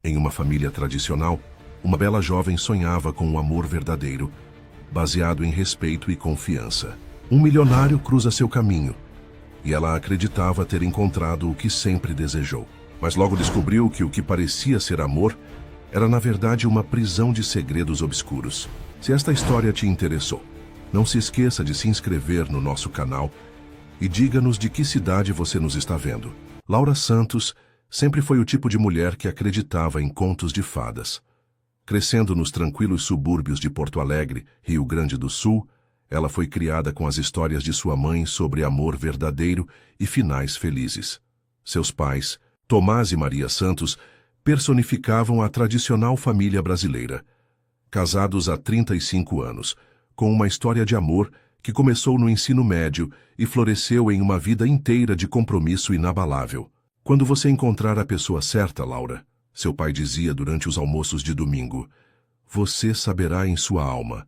Em uma família tradicional, uma bela jovem sonhava com um amor verdadeiro, baseado em respeito e confiança. Um milionário cruza seu caminho, e ela acreditava ter encontrado o que sempre desejou. Mas logo descobriu que o que parecia ser amor era na verdade uma prisão de segredos obscuros. Se esta história te interessou, não se esqueça de se inscrever no nosso canal e diga-nos de que cidade você nos está vendo. Laura Santos sempre foi o tipo de mulher que acreditava em contos de fadas. Crescendo nos tranquilos subúrbios de Porto Alegre, Rio Grande do Sul, ela foi criada com as histórias de sua mãe sobre amor verdadeiro e finais felizes. Seus pais, Tomás e Maria Santos, personificavam a tradicional família brasileira. Casados há 35 anos, com uma história de amor que começou no ensino médio e floresceu em uma vida inteira de compromisso inabalável. Quando você encontrar a pessoa certa, Laura, seu pai dizia durante os almoços de domingo, você saberá em sua alma.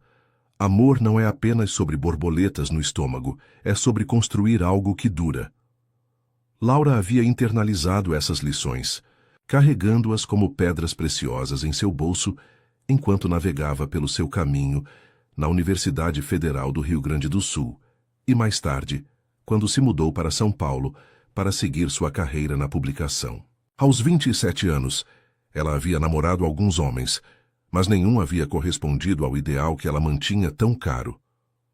Amor não é apenas sobre borboletas no estômago, é sobre construir algo que dura. Laura havia internalizado essas lições, carregando-as como pedras preciosas em seu bolso enquanto navegava pelo seu caminho na Universidade Federal do Rio Grande do Sul e, mais tarde, quando se mudou para São Paulo para seguir sua carreira na publicação. Aos 27 anos, ela havia namorado alguns homens, mas nenhum havia correspondido ao ideal que ela mantinha tão caro.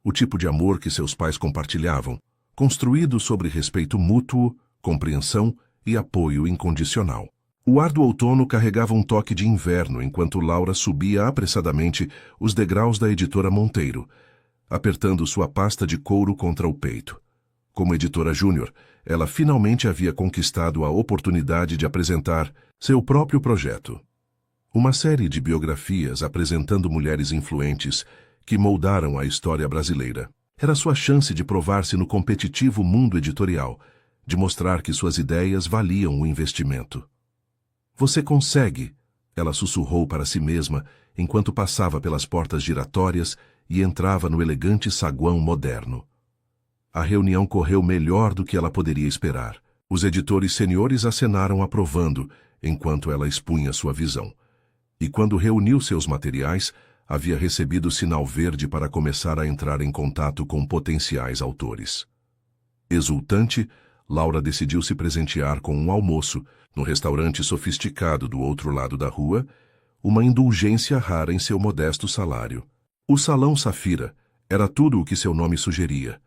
O tipo de amor que seus pais compartilhavam, construído sobre respeito mútuo, compreensão e apoio incondicional. O ar do outono carregava um toque de inverno enquanto Laura subia apressadamente os degraus da editora Monteiro, apertando sua pasta de couro contra o peito. Como editora júnior, ela finalmente havia conquistado a oportunidade de apresentar seu próprio projeto. Uma série de biografias apresentando mulheres influentes que moldaram a história brasileira. Era sua chance de provar-se no competitivo mundo editorial, de mostrar que suas ideias valiam o investimento. Você consegue, ela sussurrou para si mesma enquanto passava pelas portas giratórias e entrava no elegante saguão moderno. A reunião correu melhor do que ela poderia esperar. Os editores seniores acenaram aprovando, enquanto ela expunha sua visão. E quando reuniu seus materiais, havia recebido sinal verde para começar a entrar em contato com potenciais autores. Exultante, Laura decidiu se presentear com um almoço, no restaurante sofisticado do outro lado da rua, uma indulgência rara em seu modesto salário. O Salão Safira era tudo o que seu nome sugeria.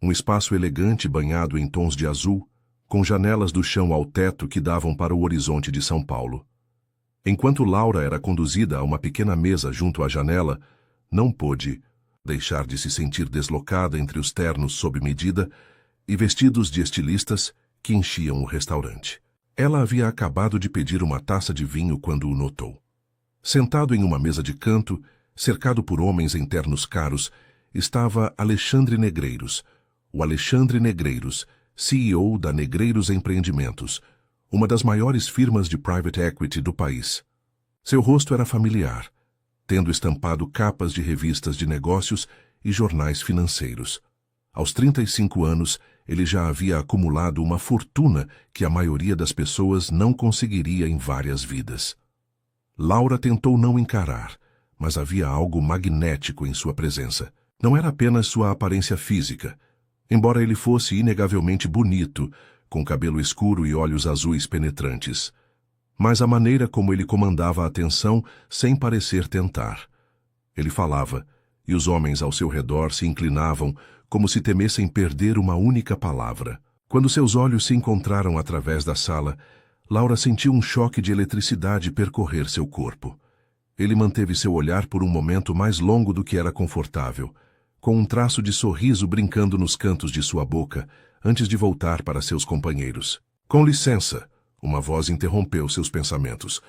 Um espaço elegante banhado em tons de azul, com janelas do chão ao teto que davam para o horizonte de São Paulo. Enquanto Laura era conduzida a uma pequena mesa junto à janela, não pôde deixar de se sentir deslocada entre os ternos sob medida e vestidos de estilistas que enchiam o restaurante. Ela havia acabado de pedir uma taça de vinho quando o notou. Sentado em uma mesa de canto, cercado por homens em ternos caros, estava Alexandre Negreiros, o Alexandre Negreiros, CEO da Negreiros Empreendimentos, uma das maiores firmas de private equity do país. Seu rosto era familiar, tendo estampado capas de revistas de negócios e jornais financeiros. Aos 35 anos, ele já havia acumulado uma fortuna que a maioria das pessoas não conseguiria em várias vidas. Laura tentou não encarar, mas havia algo magnético em sua presença. Não era apenas sua aparência física. Embora ele fosse inegavelmente bonito, com cabelo escuro e olhos azuis penetrantes, mas a maneira como ele comandava a atenção sem parecer tentar. Ele falava, e os homens ao seu redor se inclinavam como se temessem perder uma única palavra. Quando seus olhos se encontraram através da sala, Laura sentiu um choque de eletricidade percorrer seu corpo. Ele manteve seu olhar por um momento mais longo do que era confortável, com um traço de sorriso brincando nos cantos de sua boca, antes de voltar para seus companheiros. Com licença, uma voz interrompeu seus pensamentos.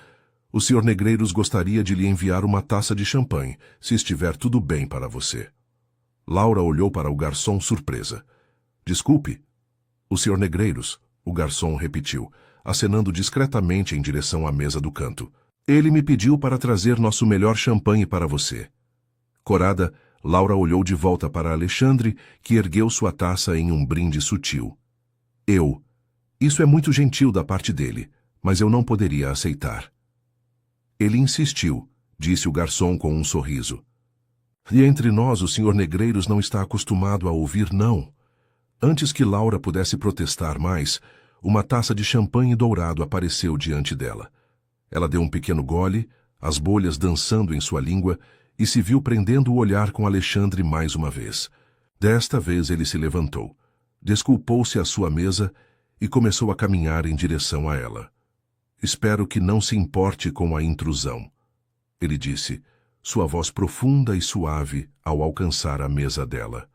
O Sr. Negreiros gostaria de lhe enviar uma taça de champanhe, se estiver tudo bem para você. Laura olhou para o garçom surpresa. Desculpe. O Sr. Negreiros, o garçom repetiu, acenando discretamente em direção à mesa do canto. Ele me pediu para trazer nosso melhor champanhe para você. Corada, Laura olhou de volta para Alexandre, que ergueu sua taça em um brinde sutil. Isso é muito gentil da parte dele, mas eu não poderia aceitar. Ele insistiu, disse o garçom com um sorriso. E entre nós o Sr. Negreiros não está acostumado a ouvir não. Antes que Laura pudesse protestar mais, uma taça de champanhe dourado apareceu diante dela. Ela deu um pequeno gole, as bolhas dançando em sua língua, e se viu prendendo o olhar com Alexandre mais uma vez. Desta vez ele se levantou, desculpou-se à sua mesa e começou a caminhar em direção a ela. Espero que não se importe com a intrusão, ele disse, sua voz profunda e suave ao alcançar a mesa dela.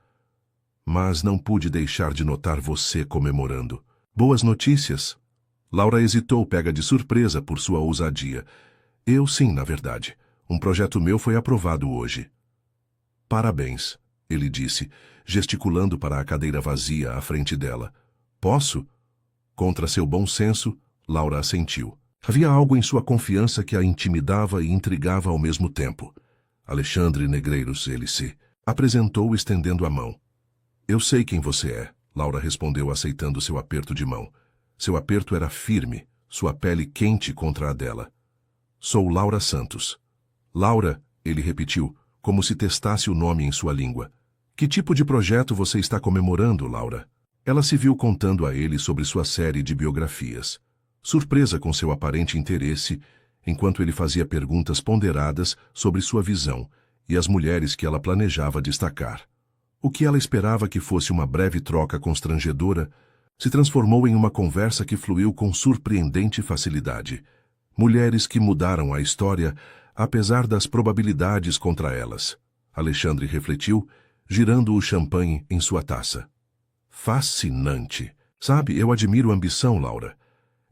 Mas não pude deixar de notar você comemorando. Boas notícias? Laura hesitou, pega de surpresa por sua ousadia. Eu sim, na verdade. Um projeto meu foi aprovado hoje. Parabéns, ele disse, gesticulando para a cadeira vazia à frente dela. Posso? Contra seu bom senso, Laura assentiu. Havia algo em sua confiança que a intimidava e intrigava ao mesmo tempo. Alexandre Negreiros, ele se apresentou estendendo a mão. Eu sei quem você é, Laura respondeu aceitando seu aperto de mão. Seu aperto era firme, sua pele quente contra a dela. Sou Laura Santos. Laura, ele repetiu, como se testasse o nome em sua língua. Que tipo de projeto você está comemorando, Laura? Ela se viu contando a ele sobre sua série de biografias. Surpresa com seu aparente interesse, enquanto ele fazia perguntas ponderadas sobre sua visão e as mulheres que ela planejava destacar. O que ela esperava que fosse uma breve troca constrangedora se transformou em uma conversa que fluiu com surpreendente facilidade. Mulheres que mudaram a história, apesar das probabilidades contra elas. Alexandre refletiu, girando o champanhe em sua taça. Fascinante. Sabe, eu admiro a ambição, Laura.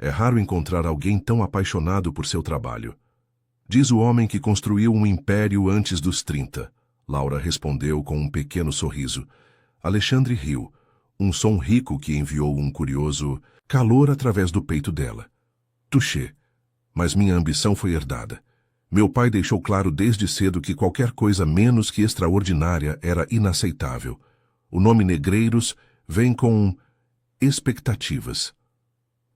É raro encontrar alguém tão apaixonado por seu trabalho. Diz o homem que construiu um império antes dos 30. Laura respondeu com um pequeno sorriso. Alexandre riu, um som rico que enviou um curioso calor através do peito dela. Touché. Mas minha ambição foi herdada. Meu pai deixou claro desde cedo que qualquer coisa menos que extraordinária era inaceitável. O nome Negreiros vem com expectativas.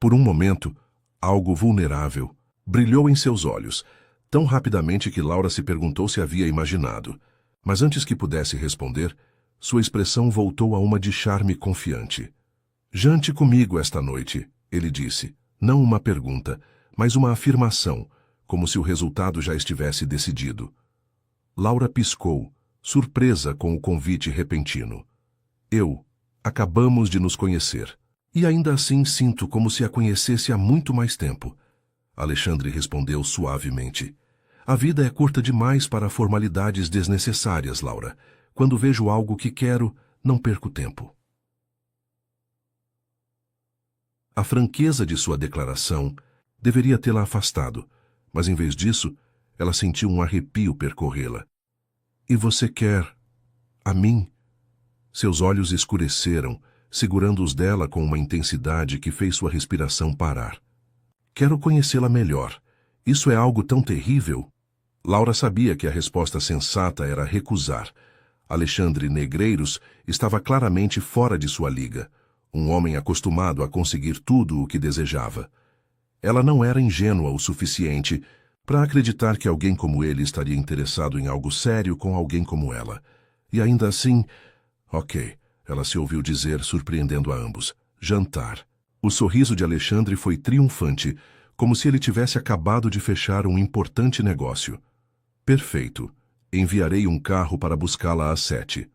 Por um momento, algo vulnerável brilhou em seus olhos, tão rapidamente que Laura se perguntou se havia imaginado. Mas antes que pudesse responder, sua expressão voltou a uma de charme confiante. Jante comigo esta noite, ele disse, não uma pergunta, mas uma afirmação, como se o resultado já estivesse decidido. Laura piscou, surpresa com o convite repentino. Acabamos de nos conhecer. E ainda assim sinto como se a conhecesse há muito mais tempo. Alexandre respondeu suavemente. A vida é curta demais para formalidades desnecessárias, Laura. Quando vejo algo que quero, não perco tempo. A franqueza de sua declaração deveria tê-la afastado, mas em vez disso, ela sentiu um arrepio percorrê-la. E você quer a mim? Seus olhos escureceram, segurando os dela com uma intensidade que fez sua respiração parar. Quero conhecê-la melhor. Isso é algo tão terrível? Laura sabia que a resposta sensata era recusar. Alexandre Negreiros estava claramente fora de sua liga, um homem acostumado a conseguir tudo o que desejava. Ela não era ingênua o suficiente para acreditar que alguém como ele estaria interessado em algo sério com alguém como ela. E ainda assim... Ok, ela se ouviu dizer, surpreendendo a ambos. Jantar. O sorriso de Alexandre foi triunfante, como se ele tivesse acabado de fechar um importante negócio. Perfeito. Enviarei um carro para buscá-la às 7.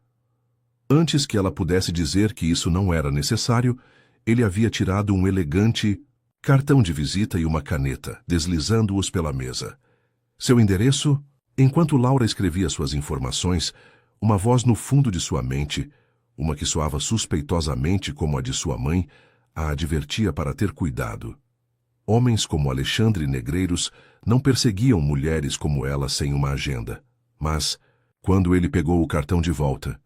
Antes que ela pudesse dizer que isso não era necessário, ele havia tirado um elegante cartão de visita e uma caneta, deslizando-os pela mesa. Seu endereço? Enquanto Laura escrevia suas informações, uma voz no fundo de sua mente, uma que soava suspeitosamente como a de sua mãe, a advertia para ter cuidado. Homens como Alexandre Negreiros não perseguiam mulheres como ela sem uma agenda. Mas, quando ele pegou o cartão de volta,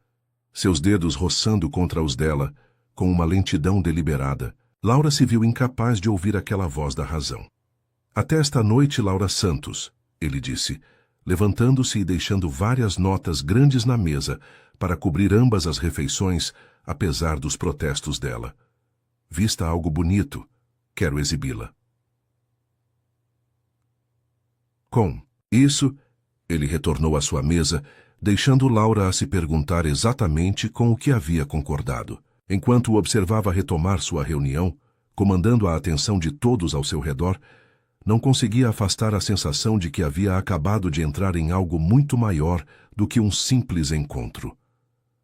seus dedos roçando contra os dela, com uma lentidão deliberada, Laura se viu incapaz de ouvir aquela voz da razão. Até esta noite, Laura Santos, ele disse, levantando-se e deixando várias notas grandes na mesa para cobrir ambas as refeições, apesar dos protestos dela. Vista algo bonito, quero exibi-la. Com isso, ele retornou à sua mesa, deixando Laura a se perguntar exatamente com o que havia concordado. Enquanto o observava retomar sua reunião, comandando a atenção de todos ao seu redor, não conseguia afastar a sensação de que havia acabado de entrar em algo muito maior do que um simples encontro.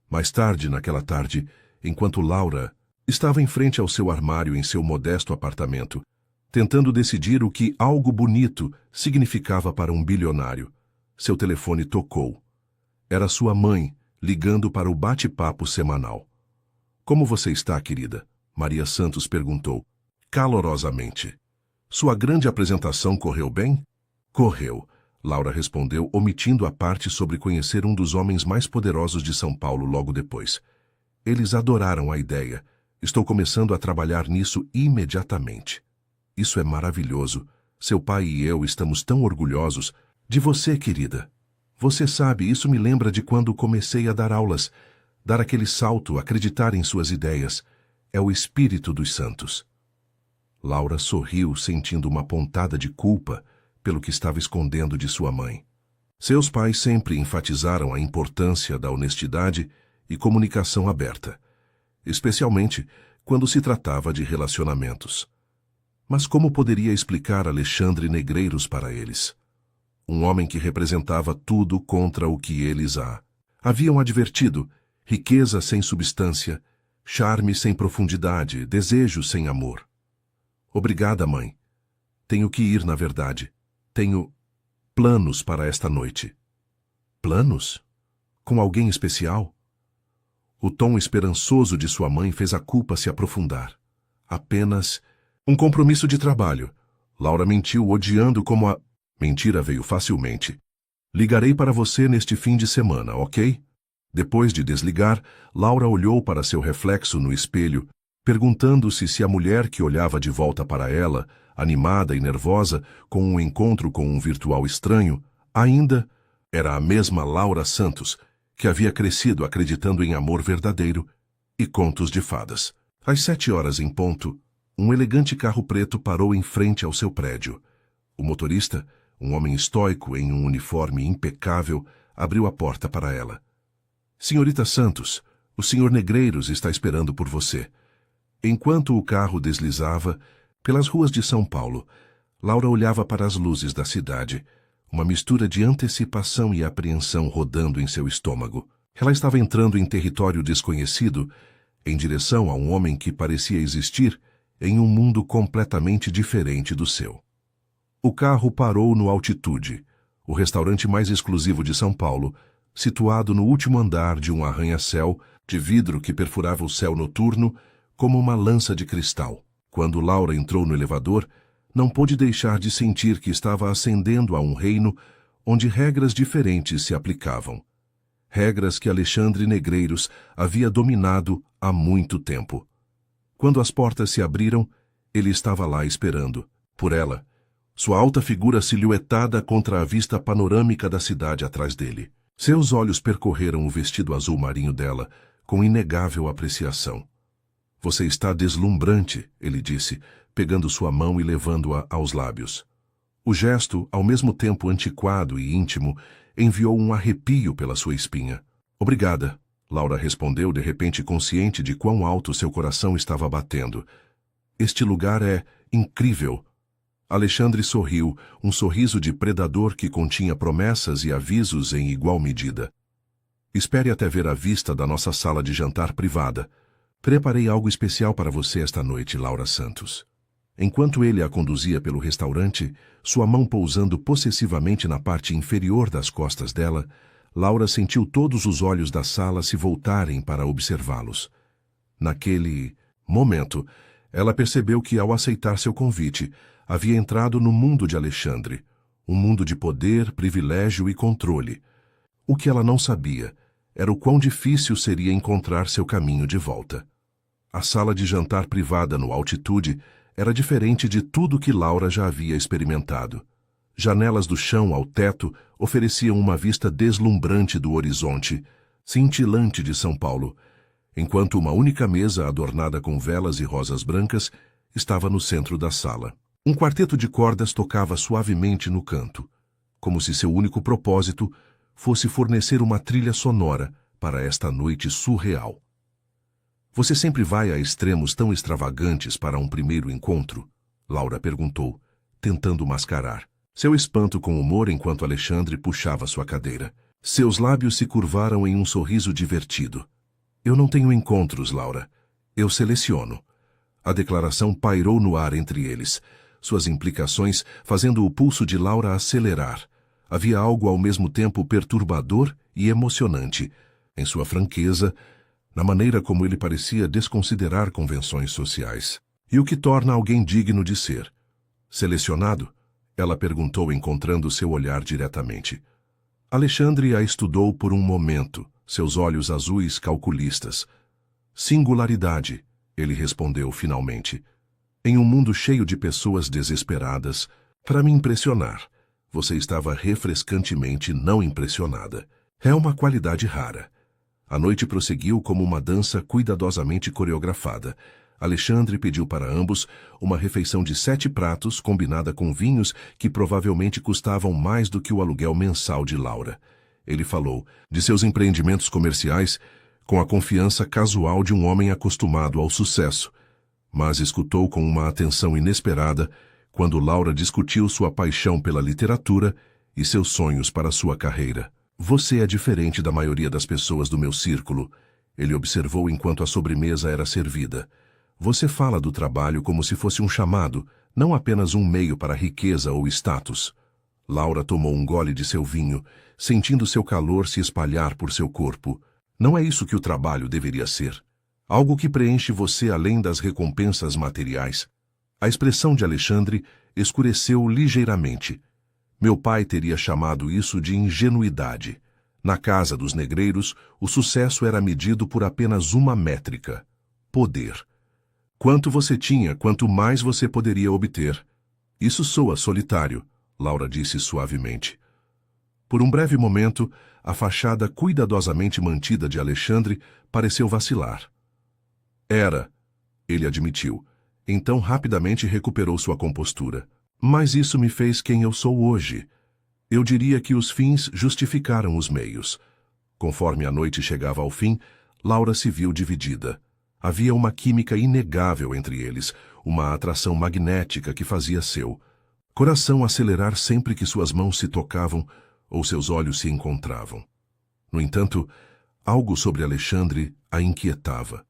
Mais tarde, naquela tarde, enquanto Laura estava em frente ao seu armário em seu modesto apartamento, tentando decidir o que algo bonito significava para um bilionário, seu telefone tocou. Era sua mãe, ligando para o bate-papo semanal. "Como você está, querida?" Maria Santos perguntou, calorosamente. "Sua grande apresentação correu bem?" "Correu", Laura respondeu, omitindo a parte sobre conhecer um dos homens mais poderosos de São Paulo logo depois. "Eles adoraram a ideia. Estou começando a trabalhar nisso imediatamente. Isso é maravilhoso. Seu pai e eu estamos tão orgulhosos de você, querida. Você sabe, isso me lembra de quando comecei a dar aulas, dar aquele salto, acreditar em suas ideias. É o espírito dos santos." Laura sorriu, sentindo uma pontada de culpa pelo que estava escondendo de sua mãe. Seus pais sempre enfatizaram a importância da honestidade e comunicação aberta, especialmente quando se tratava de relacionamentos. Mas como poderia explicar Alexandre Negreiros para eles? Um homem que representava tudo contra o que eles haviam advertido: riqueza sem substância, charme sem profundidade, desejo sem amor. "Obrigada, mãe. Tenho que ir, na verdade. Tenho planos para esta noite." "Planos? Com alguém especial?" O tom esperançoso de sua mãe fez a culpa se aprofundar. "Apenas um compromisso de trabalho." Laura mentiu, odiando como a mentira veio facilmente. "Ligarei para você neste fim de semana, ok?" Depois de desligar, Laura olhou para seu reflexo no espelho, perguntando-se se a mulher que olhava de volta para ela, animada e nervosa, com um encontro com um virtual estranho, ainda era a mesma Laura Santos, que havia crescido acreditando em amor verdadeiro e contos de fadas. Às 7 horas em ponto, um elegante carro preto parou em frente ao seu prédio. O motorista, um homem estoico em um uniforme impecável, abriu a porta para ela. "Senhorita Santos, o senhor Negreiros está esperando por você." Enquanto o carro deslizava pelas ruas de São Paulo, Laura olhava para as luzes da cidade, uma mistura de antecipação e apreensão rodando em seu estômago. Ela estava entrando em território desconhecido, em direção a um homem que parecia existir em um mundo completamente diferente do seu. O carro parou no Altitude, o restaurante mais exclusivo de São Paulo, situado no último andar de um arranha-céu de vidro que perfurava o céu noturno como uma lança de cristal. Quando Laura entrou no elevador, não pôde deixar de sentir que estava ascendendo a um reino onde regras diferentes se aplicavam. Regras que Alexandre Negreiros havia dominado há muito tempo. Quando as portas se abriram, ele estava lá esperando, por ela, sua alta figura silhuetada contra a vista panorâmica da cidade atrás dele. Seus olhos percorreram o vestido azul marinho dela com inegável apreciação. "Você está deslumbrante", ele disse, pegando sua mão e levando-a aos lábios. O gesto, ao mesmo tempo antiquado e íntimo, enviou um arrepio pela sua espinha. "Obrigada", Laura respondeu, de repente consciente de quão alto seu coração estava batendo. "Este lugar é incrível." Alexandre sorriu, um sorriso de predador que continha promessas e avisos em igual medida. "Espere até ver a vista da nossa sala de jantar privada. Preparei algo especial para você esta noite, Laura Santos." Enquanto ele a conduzia pelo restaurante, sua mão pousando possessivamente na parte inferior das costas dela, Laura sentiu todos os olhos da sala se voltarem para observá-los. Naquele momento, ela percebeu que, ao aceitar seu convite, havia entrado no mundo de Alexandre, um mundo de poder, privilégio e controle. O que ela não sabia era o quão difícil seria encontrar seu caminho de volta. A sala de jantar privada no Altitude era diferente de tudo que Laura já havia experimentado. Janelas do chão ao teto ofereciam uma vista deslumbrante do horizonte, cintilante de São Paulo, enquanto uma única mesa adornada com velas e rosas brancas estava no centro da sala. Um quarteto de cordas tocava suavemente no canto, como se seu único propósito fosse fornecer uma trilha sonora para esta noite surreal. Você sempre vai a extremos tão extravagantes para um primeiro encontro? Laura perguntou, tentando mascarar seu espanto com humor enquanto Alexandre puxava sua cadeira. Seus lábios se curvaram em um sorriso divertido. Eu não tenho encontros, Laura. Eu seleciono. A declaração pairou no ar entre eles, suas implicações fazendo o pulso de Laura acelerar. Havia algo ao mesmo tempo perturbador e emocionante em sua franqueza, na maneira como ele parecia desconsiderar convenções sociais. E o que torna alguém digno de ser selecionado? Ela perguntou, encontrando seu olhar diretamente. Alexandre a estudou por um momento, seus olhos azuis calculistas. Singularidade, ele respondeu finalmente. Em um mundo cheio de pessoas desesperadas, para me impressionar, você estava refrescantemente não impressionada. É uma qualidade rara. A noite prosseguiu como uma dança cuidadosamente coreografada. Alexandre pediu para ambos uma refeição de 7 pratos combinada com vinhos que provavelmente custavam mais do que o aluguel mensal de Laura. Ele falou de seus empreendimentos comerciais com a confiança casual de um homem acostumado ao sucesso, mas escutou com uma atenção inesperada quando Laura discutiu sua paixão pela literatura e seus sonhos para sua carreira. Você é diferente da maioria das pessoas do meu círculo, ele observou enquanto a sobremesa era servida. Você fala do trabalho como se fosse um chamado, não apenas um meio para riqueza ou status. Laura tomou um gole de seu vinho, sentindo seu calor se espalhar por seu corpo. Não é isso que o trabalho deveria ser. Algo que preenche você além das recompensas materiais. A expressão de Alexandre escureceu ligeiramente. Meu pai teria chamado isso de ingenuidade. Na casa dos negreiros, o sucesso era medido por apenas uma métrica: poder. Quanto você tinha, quanto mais você poderia obter. Isso soa solitário, Laura disse suavemente. Por um breve momento, a fachada cuidadosamente mantida de Alexandre pareceu vacilar. Era, ele admitiu. Então rapidamente recuperou sua compostura. Mas isso me fez quem eu sou hoje. Eu diria que os fins justificaram os meios. Conforme a noite chegava ao fim, Laura se viu dividida. Havia uma química inegável entre eles, uma atração magnética que fazia seu coração acelerar sempre que suas mãos se tocavam ou seus olhos se encontravam. No entanto, algo sobre Alexandre a inquietava.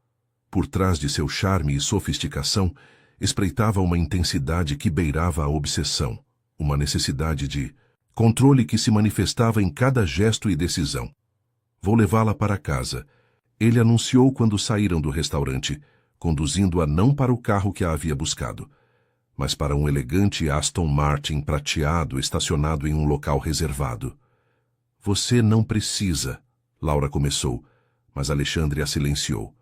Por trás de seu charme e sofisticação, espreitava uma intensidade que beirava a obsessão, uma necessidade de controle que se manifestava em cada gesto e decisão. Vou levá-la para casa, ele anunciou quando saíram do restaurante, conduzindo-a não para o carro que a havia buscado, mas para um elegante Aston Martin prateado estacionado em um local reservado. Você não precisa, Laura começou, mas Alexandre a silenciou.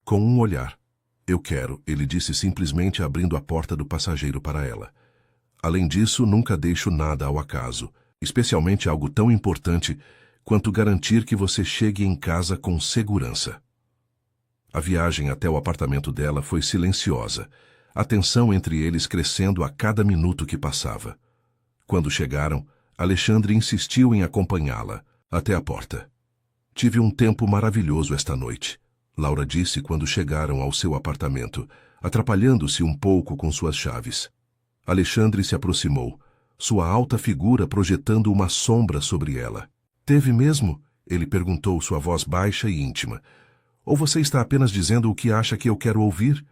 Com um olhar. Eu quero, ele disse simplesmente abrindo a porta do passageiro para ela. Além disso, nunca deixo nada ao acaso, especialmente algo tão importante quanto garantir que você chegue em casa com segurança. A viagem até o apartamento dela foi silenciosa, a tensão entre eles crescendo a cada minuto que passava. Quando chegaram, Alexandre insistiu em acompanhá-la até a porta. Tive um tempo maravilhoso esta noite, Laura disse quando chegaram ao seu apartamento, atrapalhando-se um pouco com suas chaves. Alexandre se aproximou, sua alta figura projetando uma sombra sobre ela. Teve mesmo? Ele perguntou, sua voz baixa e íntima. Ou você está apenas dizendo o que acha que eu quero ouvir?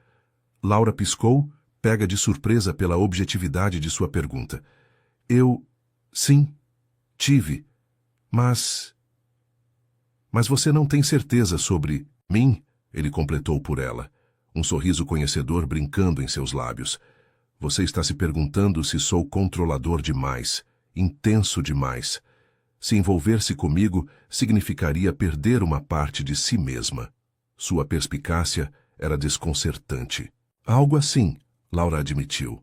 Laura piscou, pega de surpresa pela objetividade de sua pergunta. Sim, tive. Mas você não tem certeza sobre mim? Ele completou por ela, um sorriso conhecedor brincando em seus lábios. Você está se perguntando se sou controlador demais, intenso demais. Se envolver-se comigo significaria perder uma parte de si mesma. Sua perspicácia era desconcertante. Algo assim, Laura admitiu.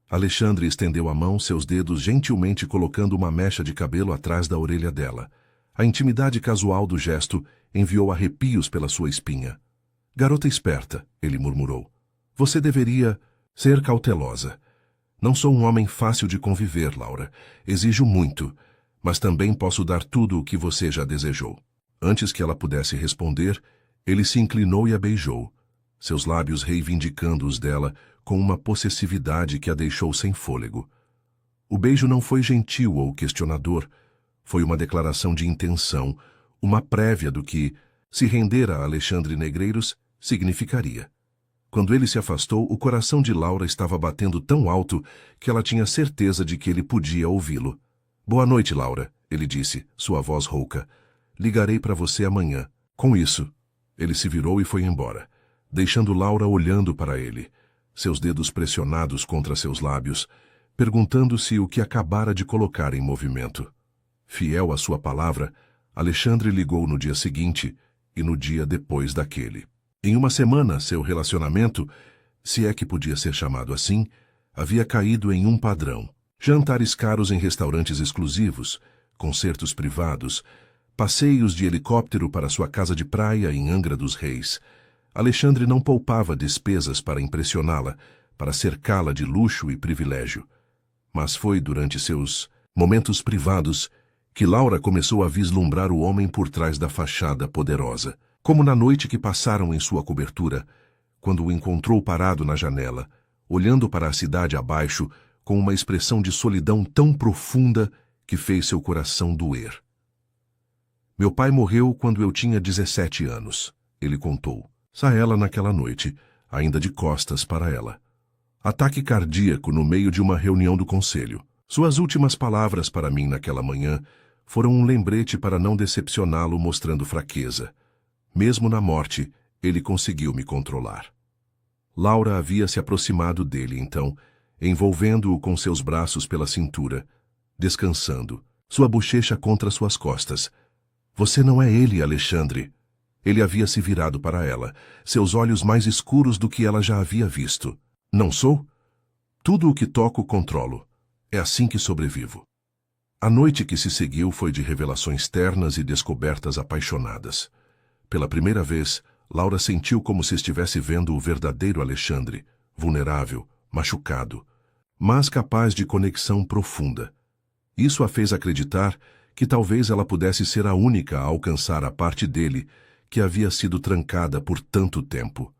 Alexandre estendeu a mão, seus dedos gentilmente colocando uma mecha de cabelo atrás da orelha dela. A intimidade casual do gesto enviou arrepios pela sua espinha. Garota esperta, ele murmurou. Você deveria ser cautelosa. Não sou um homem fácil de conviver, Laura. Exijo muito, mas também posso dar tudo o que você já desejou. Antes que ela pudesse responder, ele se inclinou e a beijou, seus lábios reivindicando os dela com uma possessividade que a deixou sem fôlego. O beijo não foi gentil ou questionador, foi uma declaração de intenção, uma prévia do que, se render a Alexandre Negreiros, significaria. Quando ele se afastou, o coração de Laura estava batendo tão alto que ela tinha certeza de que ele podia ouvi-lo. Boa noite, Laura, ele disse, sua voz rouca. Ligarei para você amanhã. Com isso, ele se virou e foi embora, deixando Laura olhando para ele, seus dedos pressionados contra seus lábios, perguntando-se o que acabara de colocar em movimento. Fiel à sua palavra, Alexandre ligou no dia seguinte e no dia depois daquele. Em uma semana, seu relacionamento, se é que podia ser chamado assim, havia caído em um padrão. Jantares caros em restaurantes exclusivos, concertos privados, passeios de helicóptero para sua casa de praia em Angra dos Reis. Alexandre não poupava despesas para impressioná-la, para cercá-la de luxo e privilégio. Mas foi durante seus momentos privados que Laura começou a vislumbrar o homem por trás da fachada poderosa. Como na noite que passaram em sua cobertura, quando o encontrou parado na janela, olhando para a cidade abaixo, com uma expressão de solidão tão profunda que fez seu coração doer. Meu pai morreu quando eu tinha 17 anos, ele contou. Ela naquela noite, ainda de costas para ela. Ataque cardíaco no meio de uma reunião do conselho. Suas últimas palavras para mim naquela manhã foram um lembrete para não decepcioná-lo mostrando fraqueza. Mesmo na morte, ele conseguiu me controlar. Laura havia se aproximado dele então, envolvendo-o com seus braços pela cintura, descansando, sua bochecha contra suas costas. Você não é ele, Alexandre. Ele havia se virado para ela, seus olhos mais escuros do que ela já havia visto. Não sou? Tudo o que toco controlo. É assim que sobrevivo. A noite que se seguiu foi de revelações ternas e descobertas apaixonadas. Pela primeira vez, Laura sentiu como se estivesse vendo o verdadeiro Alexandre, vulnerável, machucado, mas capaz de conexão profunda. Isso a fez acreditar que talvez ela pudesse ser a única a alcançar a parte dele que havia sido trancada por tanto tempo.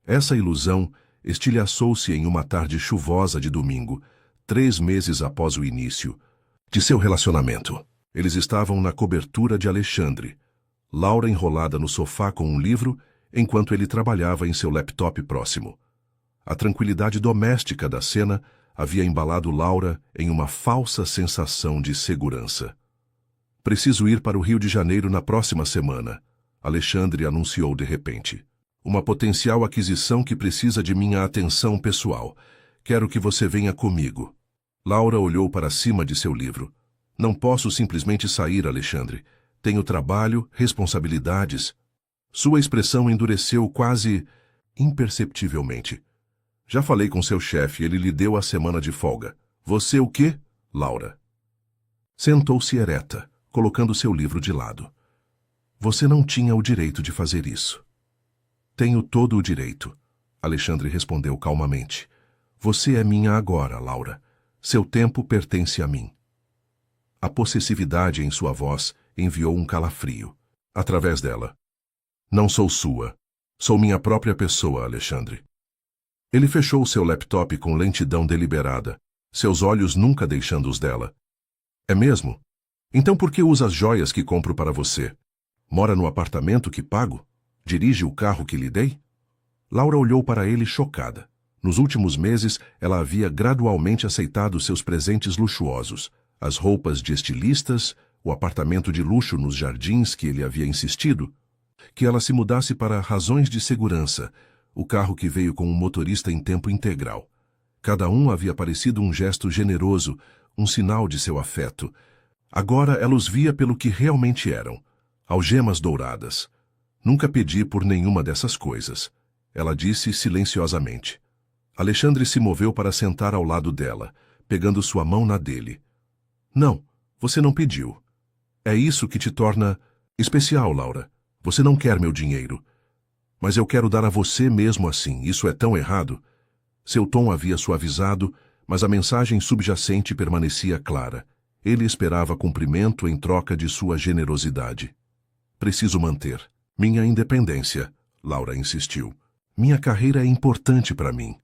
Essa ilusão estilhaçou-se em uma tarde chuvosa de domingo, 3 meses após o início de seu relacionamento. Eles estavam na cobertura de Alexandre, Laura enrolada no sofá com um livro, enquanto ele trabalhava em seu laptop próximo. A tranquilidade doméstica da cena havia embalado Laura em uma falsa sensação de segurança. Preciso ir para o Rio de Janeiro na próxima semana, Alexandre anunciou de repente. Uma potencial aquisição que precisa de minha atenção pessoal. Quero que você venha comigo. Laura olhou para cima de seu livro. Não posso simplesmente sair, Alexandre. Tenho trabalho, responsabilidades. Sua expressão endureceu quase imperceptivelmente. Já falei com seu chefe, ele lhe deu a semana de folga. Você o quê, Laura? Sentou-se ereta, colocando seu livro de lado. Você não tinha o direito de fazer isso. Tenho todo o direito, Alexandre respondeu calmamente. Você é minha agora, Laura. Seu tempo pertence a mim. A possessividade em sua voz enviou um calafrio. Através dela. Não sou sua. Sou minha própria pessoa, Alexandre. Ele fechou seu laptop com lentidão deliberada, seus olhos nunca deixando os dela. É mesmo? Então por que usa as joias que compro para você? Mora no apartamento que pago? Dirige o carro que lhe dei? Laura olhou para ele chocada. Nos últimos meses, ela havia gradualmente aceitado seus presentes luxuosos, as roupas de estilistas, o apartamento de luxo nos jardins que ele havia insistido, que ela se mudasse para razões de segurança, o carro que veio com um motorista em tempo integral. Cada um havia parecido um gesto generoso, um sinal de seu afeto. Agora ela os via pelo que realmente eram, algemas douradas. Nunca pedi por nenhuma dessas coisas, ela disse silenciosamente. Alexandre se moveu para sentar ao lado dela, pegando sua mão na dele. Não, você não pediu. É isso que te torna especial, Laura. Você não quer meu dinheiro. Mas eu quero dar a você mesmo assim. Isso é tão errado. Seu tom havia suavizado, mas a mensagem subjacente permanecia clara. Ele esperava cumprimento em troca de sua generosidade. Preciso manter minha independência, Laura insistiu. Minha carreira é importante para mim.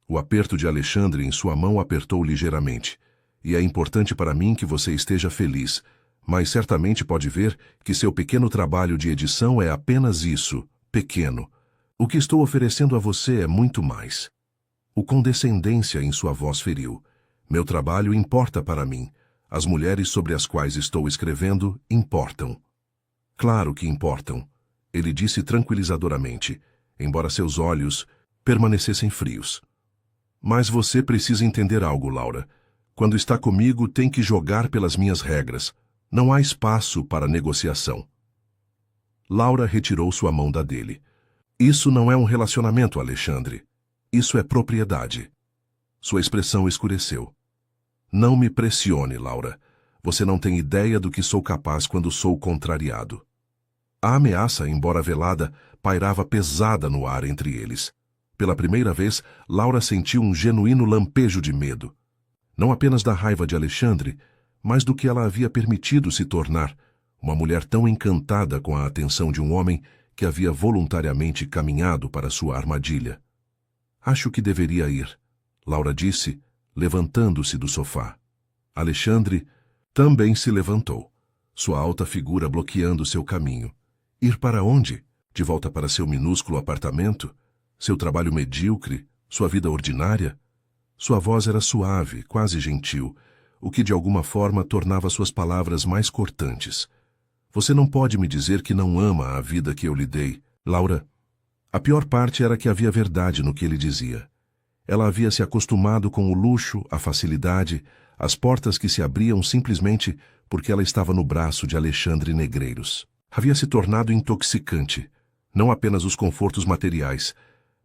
O aperto de Alexandre em sua mão apertou ligeiramente. E é importante para mim que você esteja feliz, mas certamente pode ver que seu pequeno trabalho de edição é apenas isso, pequeno. O que estou oferecendo a você é muito mais. O condescendência em sua voz feriu. Meu trabalho importa para mim. As mulheres sobre as quais estou escrevendo importam. Claro que importam, ele disse tranquilizadoramente, embora seus olhos permanecessem frios. Mas você precisa entender algo, Laura. Quando está comigo, tem que jogar pelas minhas regras. Não há espaço para negociação. Laura retirou sua mão da dele. Isso não é um relacionamento, Alexandre. Isso é propriedade. Sua expressão escureceu. Não me pressione, Laura. Você não tem ideia do que sou capaz quando sou contrariado. A ameaça, embora velada, pairava pesada no ar entre eles. Pela primeira vez, Laura sentiu um genuíno lampejo de medo. Não apenas da raiva de Alexandre, mas do que ela havia permitido se tornar, uma mulher tão encantada com a atenção de um homem que havia voluntariamente caminhado para sua armadilha. Acho que deveria ir, Laura disse, levantando-se do sofá. Alexandre também se levantou, sua alta figura bloqueando seu caminho. Ir para onde? De volta para seu minúsculo apartamento? Seu trabalho medíocre? Sua vida ordinária? Sua voz era suave, quase gentil, o que de alguma forma tornava suas palavras mais cortantes. Você não pode me dizer que não ama a vida que eu lhe dei, Laura. A pior parte era que havia verdade no que ele dizia. Ela havia se acostumado com o luxo, a facilidade, as portas que se abriam simplesmente porque ela estava no braço de Alexandre Negreiros. Havia se tornado intoxicante, não apenas os confortos materiais,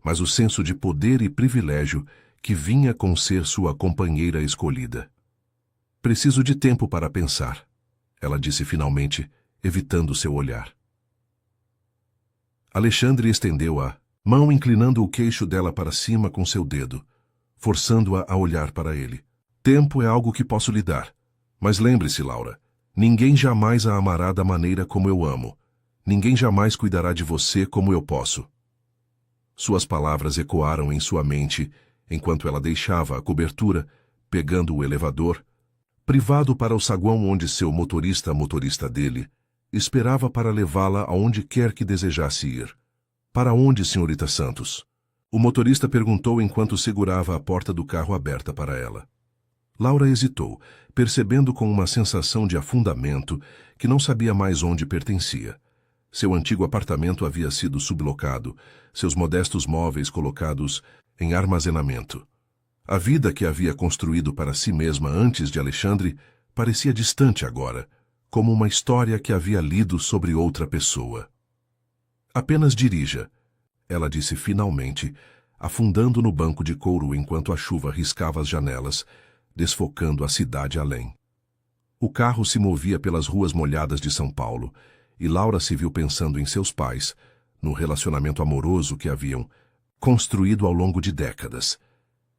mas o senso de poder e privilégio que vinha com ser sua companheira escolhida. Preciso de tempo para pensar, ela disse finalmente, evitando seu olhar. Alexandre estendeu a mão, inclinando o queixo dela para cima com seu dedo, forçando-a a olhar para ele. Tempo é algo que posso lhe dar, mas lembre-se, Laura, ninguém jamais a amará da maneira como eu amo. Ninguém jamais cuidará de você como eu posso. Suas palavras ecoaram em sua mente enquanto ela deixava a cobertura, pegando o elevador, privado para o saguão onde seu motorista dele, esperava para levá-la aonde quer que desejasse ir. Para onde, senhorita Santos? O motorista perguntou enquanto segurava a porta do carro aberta para ela. Laura hesitou, percebendo com uma sensação de afundamento que não sabia mais onde pertencia. Seu antigo apartamento havia sido sublocado, seus modestos móveis colocados em armazenamento. A vida que havia construído para si mesma antes de Alexandre parecia distante agora, como uma história que havia lido sobre outra pessoa. Apenas dirija, ela disse finalmente, afundando no banco de couro enquanto a chuva riscava as janelas, desfocando a cidade além. O carro se movia pelas ruas molhadas de São Paulo, e Laura se viu pensando em seus pais, no relacionamento amoroso que haviam construído ao longo de décadas.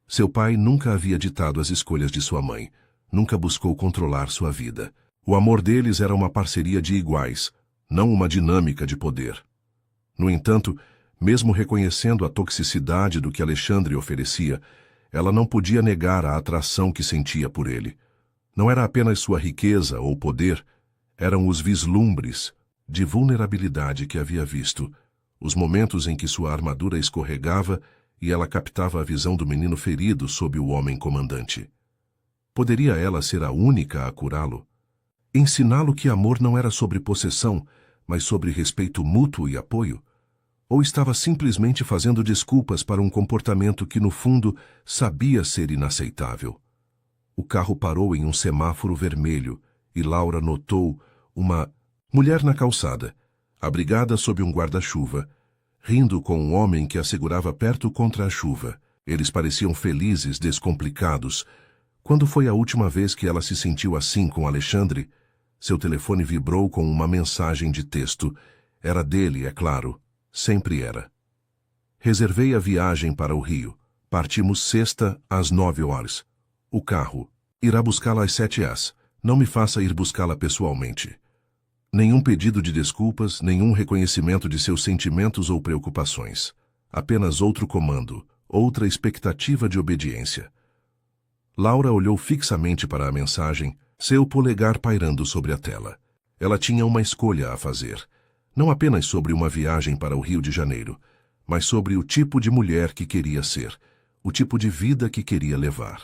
Seu pai nunca havia ditado as escolhas de sua mãe, nunca buscou controlar sua vida. O amor deles era uma parceria de iguais, não uma dinâmica de poder. No entanto, mesmo reconhecendo a toxicidade do que Alexandre oferecia, ela não podia negar a atração que sentia por ele. Não era apenas sua riqueza ou poder, eram os vislumbres de vulnerabilidade que havia visto, os momentos em que sua armadura escorregava e ela captava a visão do menino ferido sob o homem comandante. Poderia ela ser a única a curá-lo? Ensiná-lo que amor não era sobre possessão, mas sobre respeito mútuo e apoio? Ou estava simplesmente fazendo desculpas para um comportamento que, no fundo, sabia ser inaceitável? O carro parou em um semáforo vermelho e Laura notou uma mulher na calçada, abrigada sob um guarda-chuva, rindo com um homem que a segurava perto contra a chuva. Eles pareciam felizes, descomplicados. Quando foi a última vez que ela se sentiu assim com Alexandre? Seu telefone vibrou com uma mensagem de texto. Era dele, é claro. Sempre era. Reservei a viagem para o Rio. Partimos sexta às 9 horas. O carro irá buscá-la às 7 horas. Não me faça ir buscá-la pessoalmente. Nenhum pedido de desculpas, nenhum reconhecimento de seus sentimentos ou preocupações. Apenas outro comando, outra expectativa de obediência. Laura olhou fixamente para a mensagem, seu polegar pairando sobre a tela. Ela tinha uma escolha a fazer. Não apenas sobre uma viagem para o Rio de Janeiro, mas sobre o tipo de mulher que queria ser, o tipo de vida que queria levar.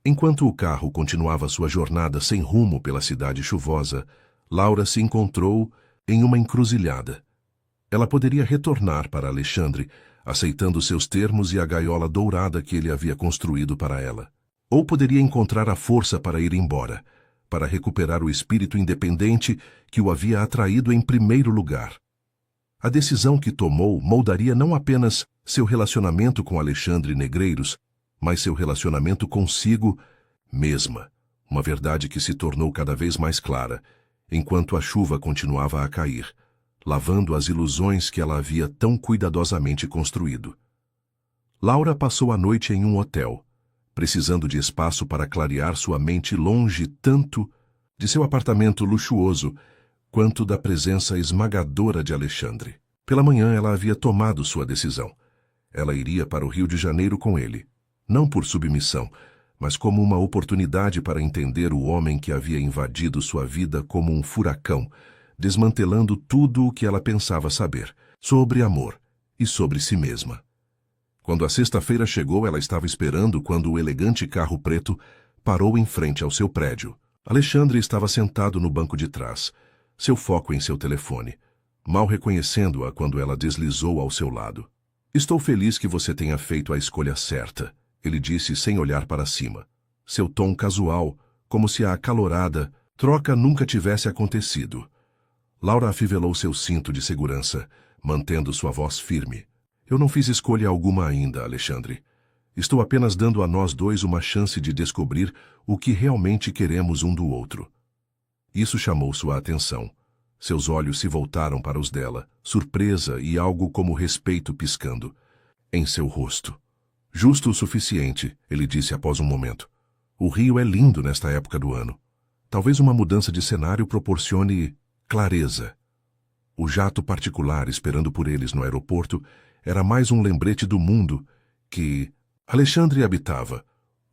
Enquanto o carro continuava sua jornada sem rumo pela cidade chuvosa, Laura se encontrou em uma encruzilhada. Ela poderia retornar para Alexandre, aceitando seus termos e a gaiola dourada que ele havia construído para ela. Ou poderia encontrar a força para ir embora, para recuperar o espírito independente que o havia atraído em primeiro lugar. A decisão que tomou moldaria não apenas seu relacionamento com Alexandre Negreiros, mas seu relacionamento consigo mesma, uma verdade que se tornou cada vez mais clara, enquanto a chuva continuava a cair, lavando as ilusões que ela havia tão cuidadosamente construído. Laura passou a noite em um hotel, precisando de espaço para clarear sua mente longe tanto de seu apartamento luxuoso quanto da presença esmagadora de Alexandre. Pela manhã ela havia tomado sua decisão. Ela iria para o Rio de Janeiro com ele, não por submissão, mas como uma oportunidade para entender o homem que havia invadido sua vida como um furacão, desmantelando tudo o que ela pensava saber sobre amor e sobre si mesma. Quando a sexta-feira chegou, ela estava esperando quando o elegante carro preto parou em frente ao seu prédio. Alexandre estava sentado no banco de trás, seu foco em seu telefone, mal reconhecendo-a quando ela deslizou ao seu lado. "Estou feliz que você tenha feito a escolha certa", ele disse sem olhar para cima. Seu tom casual, como se a acalorada troca nunca tivesse acontecido. Laura afivelou seu cinto de segurança, mantendo sua voz firme. "Eu não fiz escolha alguma ainda, Alexandre. Estou apenas dando a nós dois uma chance de descobrir o que realmente queremos um do outro." Isso chamou sua atenção. Seus olhos se voltaram para os dela, surpresa e algo como respeito piscando em seu rosto. "Justo o suficiente", ele disse após um momento. "O Rio é lindo nesta época do ano. Talvez uma mudança de cenário proporcione clareza." O jato particular esperando por eles no aeroporto era mais um lembrete do mundo que Alexandre habitava,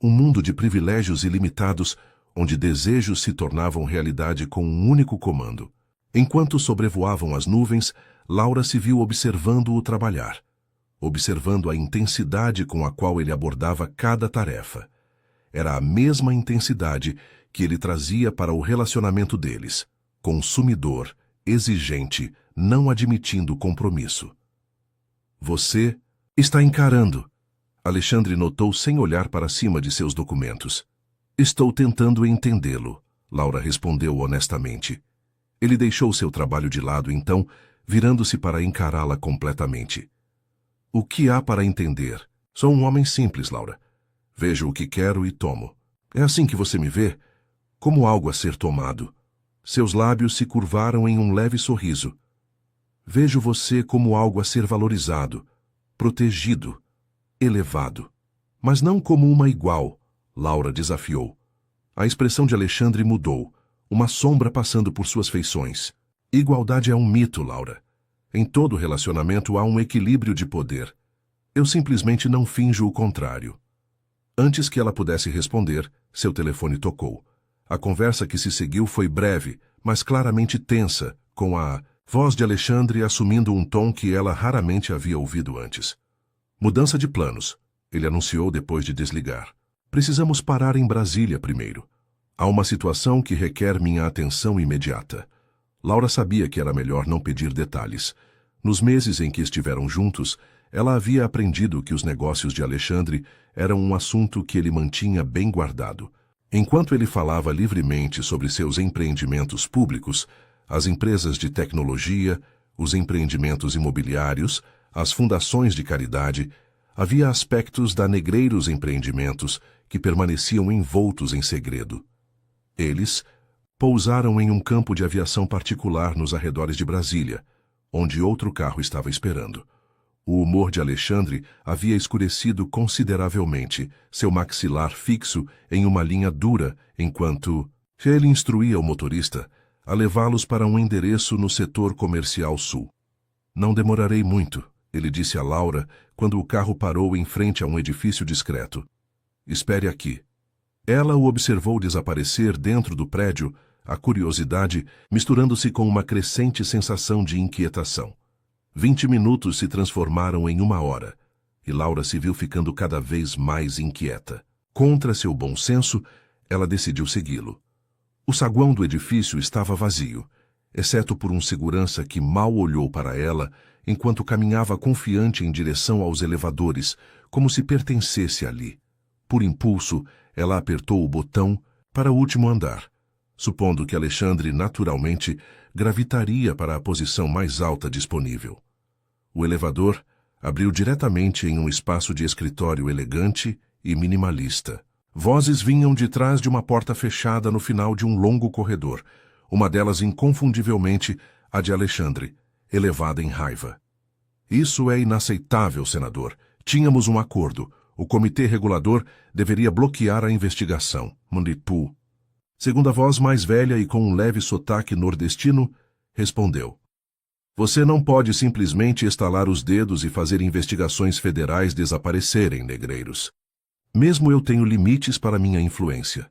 um mundo de privilégios ilimitados onde desejos se tornavam realidade com um único comando. Enquanto sobrevoavam as nuvens, Laura se viu observando-o trabalhar, observando a intensidade com a qual ele abordava cada tarefa. Era a mesma intensidade que ele trazia para o relacionamento deles, consumidor, exigente, não admitindo compromisso. "Você está encarando", Alexandre notou sem olhar para cima de seus documentos. "Estou tentando entendê-lo", Laura respondeu honestamente. Ele deixou seu trabalho de lado então, virando-se para encará-la completamente. "O que há para entender? Sou um homem simples, Laura. Vejo o que quero e tomo. É assim que você me vê? Como algo a ser tomado." Seus lábios se curvaram em um leve sorriso. "Vejo você como algo a ser valorizado, protegido, elevado. Mas não como uma igual", Laura desafiou. A expressão de Alexandre mudou, uma sombra passando por suas feições. "Igualdade é um mito, Laura. Em todo relacionamento há um equilíbrio de poder. Eu simplesmente não finjo o contrário." Antes que ela pudesse responder, seu telefone tocou. A conversa que se seguiu foi breve, mas claramente tensa, com a voz de Alexandre assumindo um tom que ela raramente havia ouvido antes. "Mudança de planos", ele anunciou depois de desligar. "Precisamos parar em Brasília primeiro. Há uma situação que requer minha atenção imediata." Laura sabia que era melhor não pedir detalhes. Nos meses em que estiveram juntos, ela havia aprendido que os negócios de Alexandre eram um assunto que ele mantinha bem guardado. Enquanto ele falava livremente sobre seus empreendimentos públicos, as empresas de tecnologia, os empreendimentos imobiliários, as fundações de caridade, havia aspectos da Negreiros Empreendimentos que permaneciam envoltos em segredo. Eles pousaram em um campo de aviação particular nos arredores de Brasília, onde outro carro estava esperando. O humor de Alexandre havia escurecido consideravelmente, seu maxilar fixo em uma linha dura, enquanto ele instruía o motorista a levá-los para um endereço no setor comercial sul. Não demorarei muito, ele disse a Laura quando o carro parou em frente a um edifício discreto. Espere aqui. Ela o observou desaparecer dentro do prédio, a curiosidade misturando-se com uma crescente sensação de inquietação. 20 minutos se transformaram em 1 hora, e Laura se viu ficando cada vez mais inquieta. Contra seu bom senso, ela decidiu segui-lo. O saguão do edifício estava vazio, exceto por um segurança que mal olhou para ela enquanto caminhava confiante em direção aos elevadores, como se pertencesse ali. Por impulso, ela apertou o botão para o último andar, supondo que Alexandre naturalmente gravitaria para a posição mais alta disponível. O elevador abriu diretamente em um espaço de escritório elegante e minimalista. Vozes vinham de trás de uma porta fechada no final de um longo corredor, uma delas inconfundivelmente a de Alexandre, elevada em raiva. Isso é inaceitável, senador. Tínhamos um acordo. O comitê regulador deveria bloquear a investigação. Mandipu. Segunda voz mais velha e com um leve sotaque nordestino, respondeu. Você não pode simplesmente estalar os dedos e fazer investigações federais desaparecerem, negreiros. Mesmo eu tenho limites para minha influência.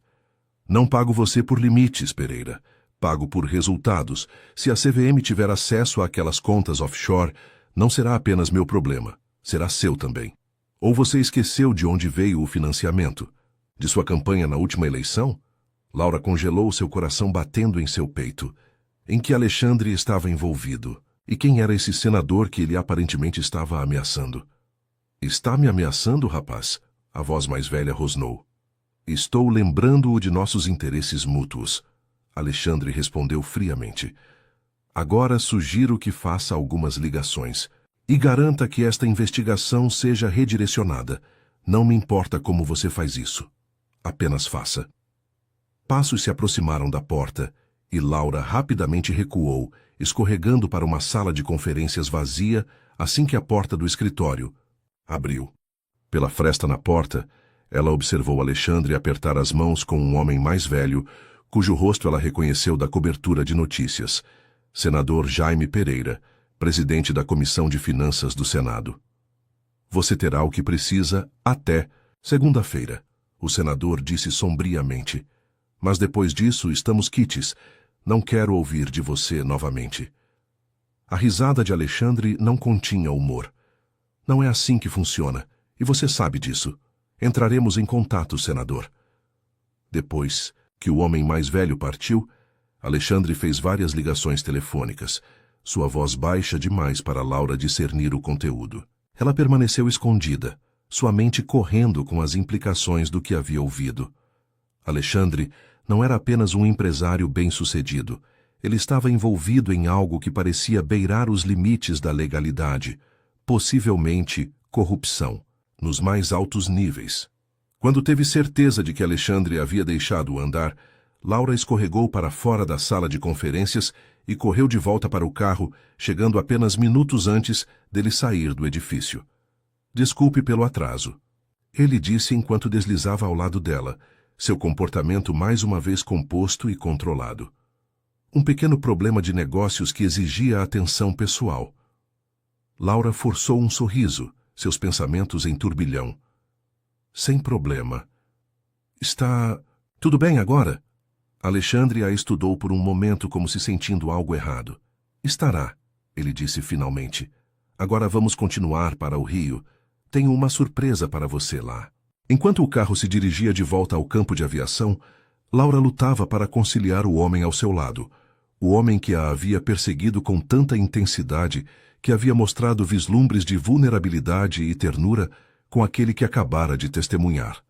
Não pago você por limites, Pereira. Pago por resultados. Se a CVM tiver acesso àquelas contas offshore, não será apenas meu problema. Será seu também. Ou você esqueceu de onde veio o financiamento? De sua campanha na última eleição? Laura congelou seu coração batendo em seu peito. Em que Alexandre estava envolvido? E quem era esse senador que ele aparentemente estava ameaçando? Está me ameaçando, rapaz? A voz mais velha rosnou. Estou lembrando-o de nossos interesses mútuos. Alexandre respondeu friamente. Agora sugiro que faça algumas ligações e garanta que esta investigação seja redirecionada. Não me importa como você faz isso. Apenas faça. Passos se aproximaram da porta e Laura rapidamente recuou, escorregando para uma sala de conferências vazia assim que a porta do escritório abriu. Pela fresta na porta, ela observou Alexandre apertar as mãos com um homem mais velho, cujo rosto ela reconheceu da cobertura de notícias, senador Jaime Pereira, presidente da Comissão de Finanças do Senado. Você terá o que precisa até segunda-feira, o senador disse sombriamente. Mas depois disso estamos quites. Não quero ouvir de você novamente. A risada de Alexandre não continha humor. Não é assim que funciona, e você sabe disso. Entraremos em contato, senador. Depois que o homem mais velho partiu, Alexandre fez várias ligações telefônicas, sua voz baixa demais para Laura discernir o conteúdo. Ela permaneceu escondida, sua mente correndo com as implicações do que havia ouvido. Alexandre não era apenas um empresário bem-sucedido. Ele estava envolvido em algo que parecia beirar os limites da legalidade, possivelmente corrupção, nos mais altos níveis. Quando teve certeza de que Alexandre havia deixado-o andar, Laura escorregou para fora da sala de conferências e correu de volta para o carro, chegando apenas minutos antes dele sair do edifício. Desculpe pelo atraso. Ele disse enquanto deslizava ao lado dela, seu comportamento mais uma vez composto e controlado. Um pequeno problema de negócios que exigia atenção pessoal. Laura forçou um sorriso, seus pensamentos em turbilhão. Sem problema. Está tudo bem agora? Alexandre a estudou por um momento como se sentindo algo errado. Estará, ele disse finalmente. Agora vamos continuar para o Rio. Tenho uma surpresa para você lá. Enquanto o carro se dirigia de volta ao campo de aviação, Laura lutava para conciliar o homem ao seu lado. O homem que a havia perseguido com tanta intensidade, que havia mostrado vislumbres de vulnerabilidade e ternura com aquele que acabara de testemunhar.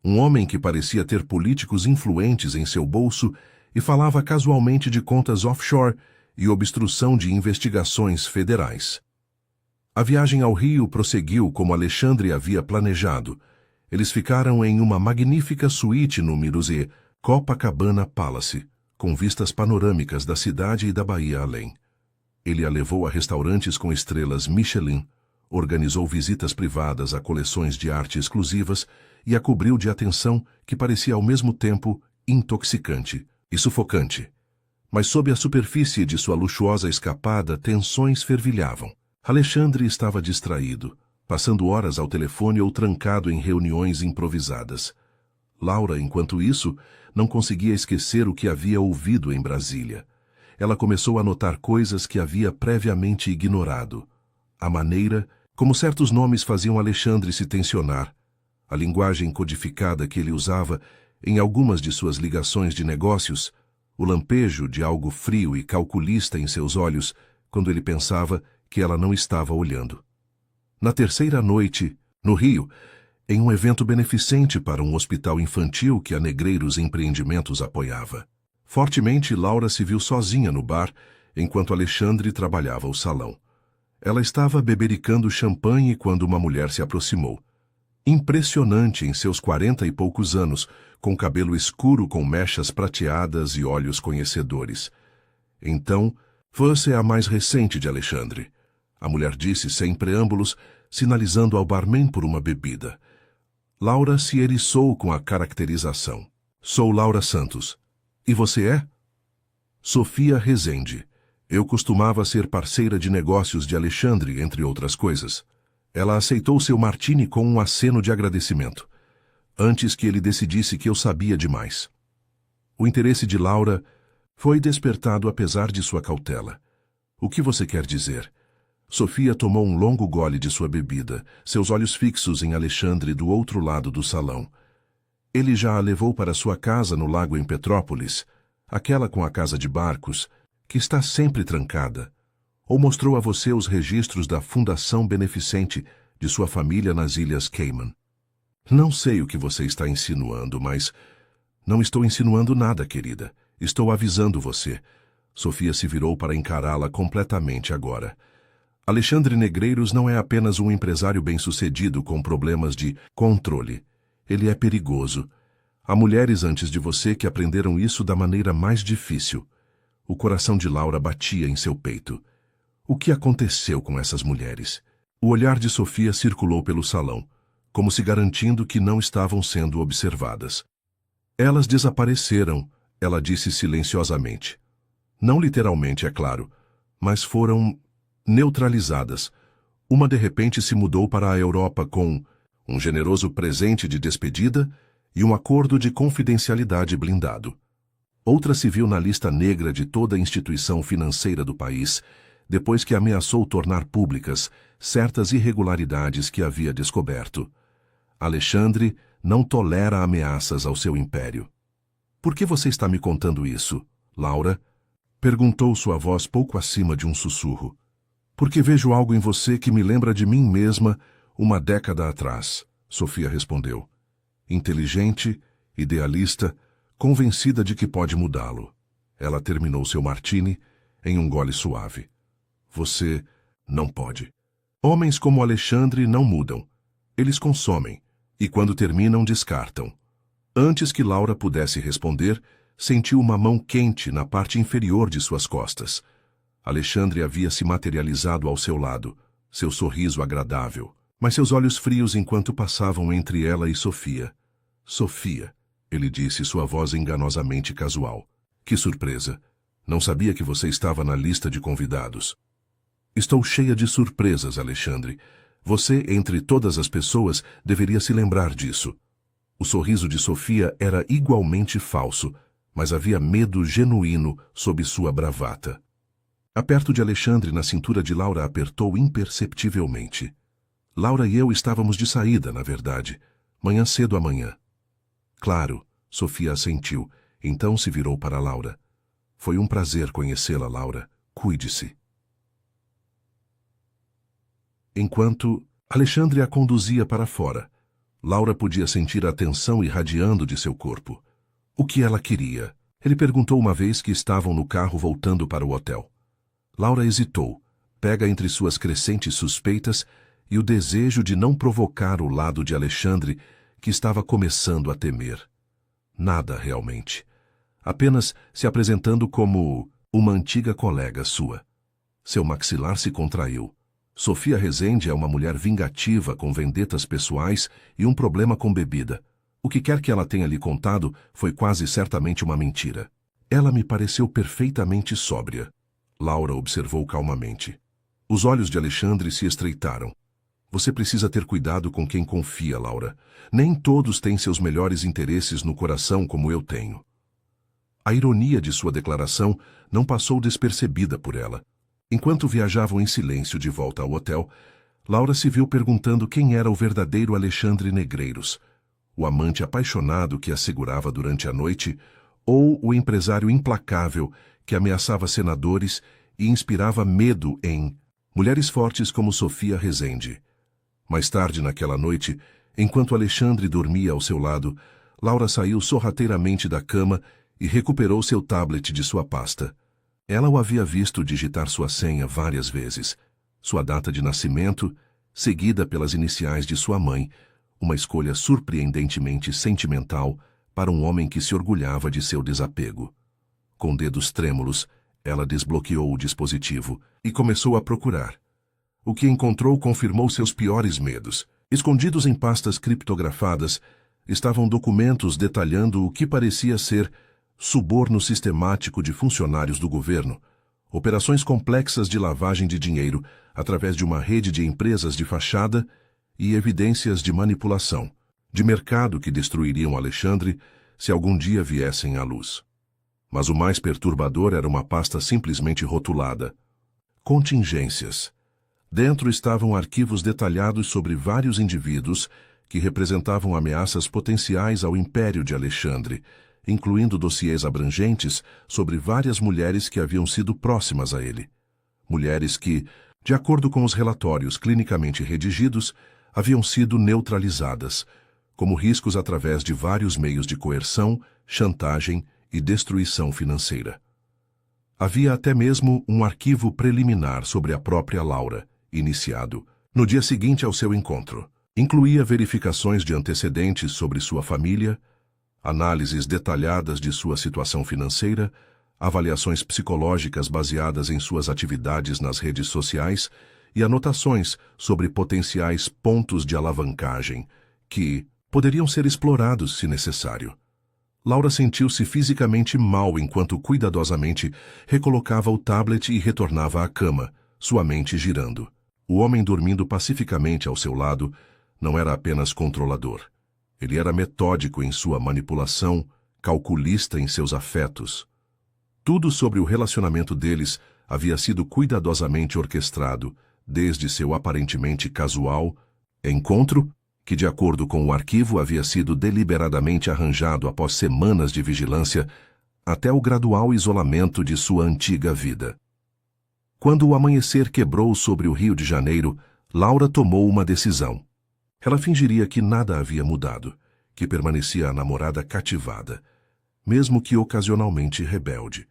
Um homem que parecia ter políticos influentes em seu bolso e falava casualmente de contas offshore e obstrução de investigações federais. A viagem ao Rio prosseguiu como Alexandre havia planejado. Eles ficaram em uma magnífica suíte no Miruzê, Copacabana Palace, com vistas panorâmicas da cidade e da Bahia além. Ele a levou a restaurantes com estrelas Michelin, organizou visitas privadas a coleções de arte exclusivas e a cobriu de atenção que parecia ao mesmo tempo intoxicante e sufocante. Mas sob a superfície de sua luxuosa escapada, tensões fervilhavam. Alexandre estava distraído, passando horas ao telefone ou trancado em reuniões improvisadas. Laura, enquanto isso, não conseguia esquecer o que havia ouvido em Brasília. Ela começou a notar coisas que havia previamente ignorado. A maneira como certos nomes faziam Alexandre se tensionar, a linguagem codificada que ele usava em algumas de suas ligações de negócios, o lampejo de algo frio e calculista em seus olhos quando ele pensava que ela não estava olhando. Na terceira noite, no Rio, em um evento beneficente para um hospital infantil que a Negreiros Empreendimentos apoiava. Fortemente, Laura se viu sozinha no bar, enquanto Alexandre trabalhava o salão. Ela estava bebericando champanhe quando uma mulher se aproximou. Impressionante em seus 40 e poucos anos, com cabelo escuro com mechas prateadas e olhos conhecedores. Então, você é a mais recente de Alexandre, a mulher disse sem preâmbulos, sinalizando ao barman por uma bebida. Laura se eriçou com a caracterização. Sou Laura Santos. E você é? Sofia Rezende. Eu costumava ser parceira de negócios de Alexandre, entre outras coisas. Ela aceitou seu martini com um aceno de agradecimento, antes que ele decidisse que eu sabia demais. O interesse de Laura foi despertado apesar de sua cautela. O que você quer dizer? Sofia tomou um longo gole de sua bebida, seus olhos fixos em Alexandre do outro lado do salão. Ele já a levou para sua casa no lago em Petrópolis, aquela com a casa de barcos, que está sempre trancada. Ou mostrou a você os registros da fundação beneficente de sua família nas Ilhas Cayman. Não sei o que você está insinuando, mas... Não estou insinuando nada, querida. Estou avisando você. Sofia se virou para encará-la completamente agora. Alexandre Negreiros não é apenas um empresário bem-sucedido com problemas de controle. Ele é perigoso. Há mulheres antes de você que aprenderam isso da maneira mais difícil. O coração de Laura batia em seu peito. O que aconteceu com essas mulheres? O olhar de Sofia circulou pelo salão, como se garantindo que não estavam sendo observadas. Elas desapareceram, ela disse silenciosamente. Não literalmente, é claro, mas foram neutralizadas. Uma de repente se mudou para a Europa com um generoso presente de despedida e um acordo de confidencialidade blindado. Outra se viu na lista negra de toda a instituição financeira do país, depois que ameaçou tornar públicas certas irregularidades que havia descoberto. Alexandre não tolera ameaças ao seu império. Por que você está me contando isso, Laura? Perguntou sua voz pouco acima de um sussurro. Porque vejo algo em você que me lembra de mim mesma uma década atrás, Sofia respondeu. Inteligente, idealista, convencida de que pode mudá-lo. Ela terminou seu martini em um gole suave. Você não pode. Homens como Alexandre não mudam. Eles consomem, e quando terminam, descartam. Antes que Laura pudesse responder, sentiu uma mão quente na parte inferior de suas costas. Alexandre havia se materializado ao seu lado, seu sorriso agradável, mas seus olhos frios enquanto passavam entre ela e Sofia. Sofia, ele disse, sua voz enganosamente casual. Que surpresa! Não sabia que você estava na lista de convidados. Estou cheia de surpresas, Alexandre. Você, entre todas as pessoas, deveria se lembrar disso. O sorriso de Sofia era igualmente falso, mas havia medo genuíno sob sua bravata. Aperto de Alexandre na cintura de Laura apertou imperceptivelmente. Laura e eu estávamos de saída, na verdade. Manhã cedo amanhã. Claro, Sofia assentiu, então se virou para Laura. Foi um prazer conhecê-la, Laura. Cuide-se. Enquanto Alexandre a conduzia para fora, Laura podia sentir a tensão irradiando de seu corpo. O que ela queria? Ele perguntou uma vez que estavam no carro voltando para o hotel. Laura hesitou, pega entre suas crescentes suspeitas e o desejo de não provocar o lado de Alexandre que estava começando a temer. Nada realmente. Apenas se apresentando como uma antiga colega sua. Seu maxilar se contraiu. Sofia Rezende é uma mulher vingativa com vendetas pessoais e um problema com bebida. O que quer que ela tenha lhe contado foi quase certamente uma mentira. Ela me pareceu perfeitamente sóbria. Laura observou calmamente. Os olhos de Alexandre se estreitaram. Você precisa ter cuidado com quem confia, Laura. Nem todos têm seus melhores interesses no coração como eu tenho. A ironia de sua declaração não passou despercebida por ela. Enquanto viajavam em silêncio de volta ao hotel, Laura se viu perguntando quem era o verdadeiro Alexandre Negreiros, o amante apaixonado que a segurava durante a noite ou o empresário implacável que ameaçava senadores e inspirava medo em mulheres fortes como Sofia Rezende. Mais tarde naquela noite, enquanto Alexandre dormia ao seu lado, Laura saiu sorrateiramente da cama e recuperou seu tablet de sua pasta. Ela o havia visto digitar sua senha várias vezes, sua data de nascimento, seguida pelas iniciais de sua mãe, uma escolha surpreendentemente sentimental para um homem que se orgulhava de seu desapego. Com dedos trêmulos, ela desbloqueou o dispositivo e começou a procurar. O que encontrou confirmou seus piores medos. Escondidos em pastas criptografadas, estavam documentos detalhando o que parecia ser suborno sistemático de funcionários do governo, operações complexas de lavagem de dinheiro através de uma rede de empresas de fachada e evidências de manipulação, de mercado que destruiriam Alexandre se algum dia viessem à luz. Mas o mais perturbador era uma pasta simplesmente rotulada. Contingências. Dentro estavam arquivos detalhados sobre vários indivíduos que representavam ameaças potenciais ao império de Alexandre, incluindo dossiês abrangentes sobre várias mulheres que haviam sido próximas a ele. Mulheres que, de acordo com os relatórios clinicamente redigidos, haviam sido neutralizadas, como riscos através de vários meios de coerção, chantagem e destruição financeira. Havia até mesmo um arquivo preliminar sobre a própria Laura, iniciado no dia seguinte ao seu encontro. Incluía verificações de antecedentes sobre sua família, análises detalhadas de sua situação financeira, avaliações psicológicas baseadas em suas atividades nas redes sociais e anotações sobre potenciais pontos de alavancagem que poderiam ser explorados se necessário. Laura sentiu-se fisicamente mal enquanto cuidadosamente recolocava o tablet e retornava à cama, sua mente girando. O homem dormindo pacificamente ao seu lado não era apenas controlador. Ele era metódico em sua manipulação, calculista em seus afetos. Tudo sobre o relacionamento deles havia sido cuidadosamente orquestrado, desde seu aparentemente casual encontro, que de acordo com o arquivo havia sido deliberadamente arranjado após semanas de vigilância, até o gradual isolamento de sua antiga vida. Quando o amanhecer quebrou sobre o Rio de Janeiro, Laura tomou uma decisão. Ela fingiria que nada havia mudado, que permanecia a namorada cativada, mesmo que ocasionalmente rebelde.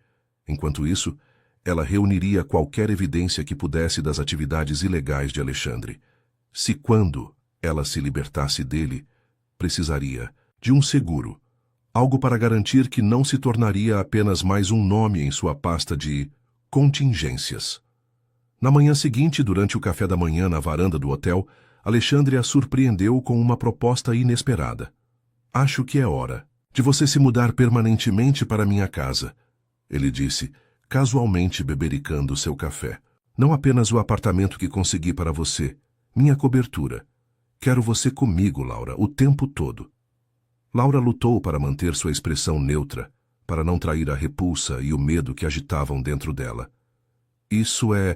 Enquanto isso, ela reuniria qualquer evidência que pudesse das atividades ilegais de Alexandre. Se quando ela se libertasse dele, precisaria de um seguro, algo para garantir que não se tornaria apenas mais um nome em sua pasta de contingências. Na manhã seguinte, durante o café da manhã na varanda do hotel, Alexandre a surpreendeu com uma proposta inesperada. Acho que é hora de você se mudar permanentemente para minha casa, ele disse, casualmente bebericando seu café. Não apenas o apartamento que consegui para você, minha cobertura. Quero você comigo, Laura, o tempo todo. Laura lutou para manter sua expressão neutra, para não trair a repulsa e o medo que agitavam dentro dela. Isso é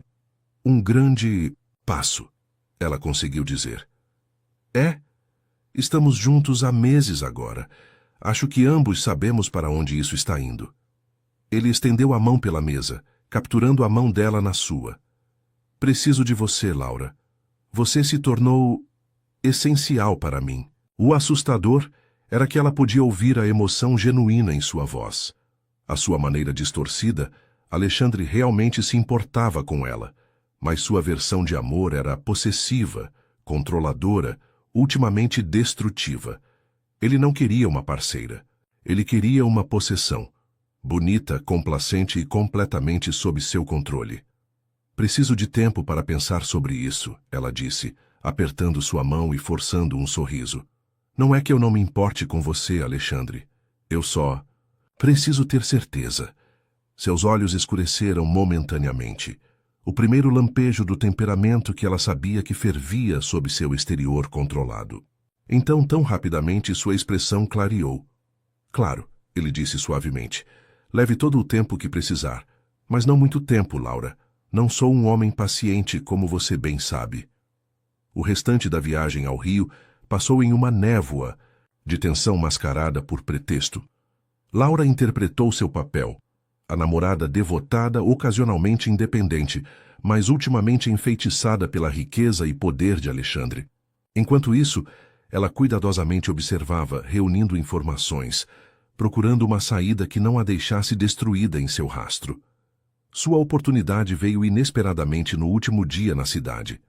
um grande passo, ela conseguiu dizer. É? Estamos juntos há meses agora. Acho que ambos sabemos para onde isso está indo. Ele estendeu a mão pela mesa, capturando a mão dela na sua. Preciso de você, Laura. Você se tornou essencial para mim. O assustador era que ela podia ouvir a emoção genuína em sua voz. À sua maneira distorcida, Alexandre realmente se importava com ela, mas sua versão de amor era possessiva, controladora, ultimamente destrutiva. Ele não queria uma parceira. Ele queria uma possessão. Bonita, complacente e completamente sob seu controle. Preciso de tempo para pensar sobre isso, ela disse, apertando sua mão e forçando um sorriso. Não é que eu não me importe com você, Alexandre. Eu só preciso ter certeza. Seus olhos escureceram momentaneamente. O primeiro lampejo do temperamento que ela sabia que fervia sob seu exterior controlado. Então, tão rapidamente, sua expressão clareou. Claro, ele disse suavemente. Leve todo o tempo que precisar. Mas não muito tempo, Laura. Não sou um homem paciente, como você bem sabe. O restante da viagem ao Rio passou em uma névoa de tensão mascarada por pretexto. Laura interpretou seu papel. A namorada devotada, ocasionalmente independente, mas ultimamente enfeitiçada pela riqueza e poder de Alexandre. Enquanto isso, ela cuidadosamente observava, reunindo informações, procurando uma saída que não a deixasse destruída em seu rastro. Sua oportunidade veio inesperadamente no último dia na cidade.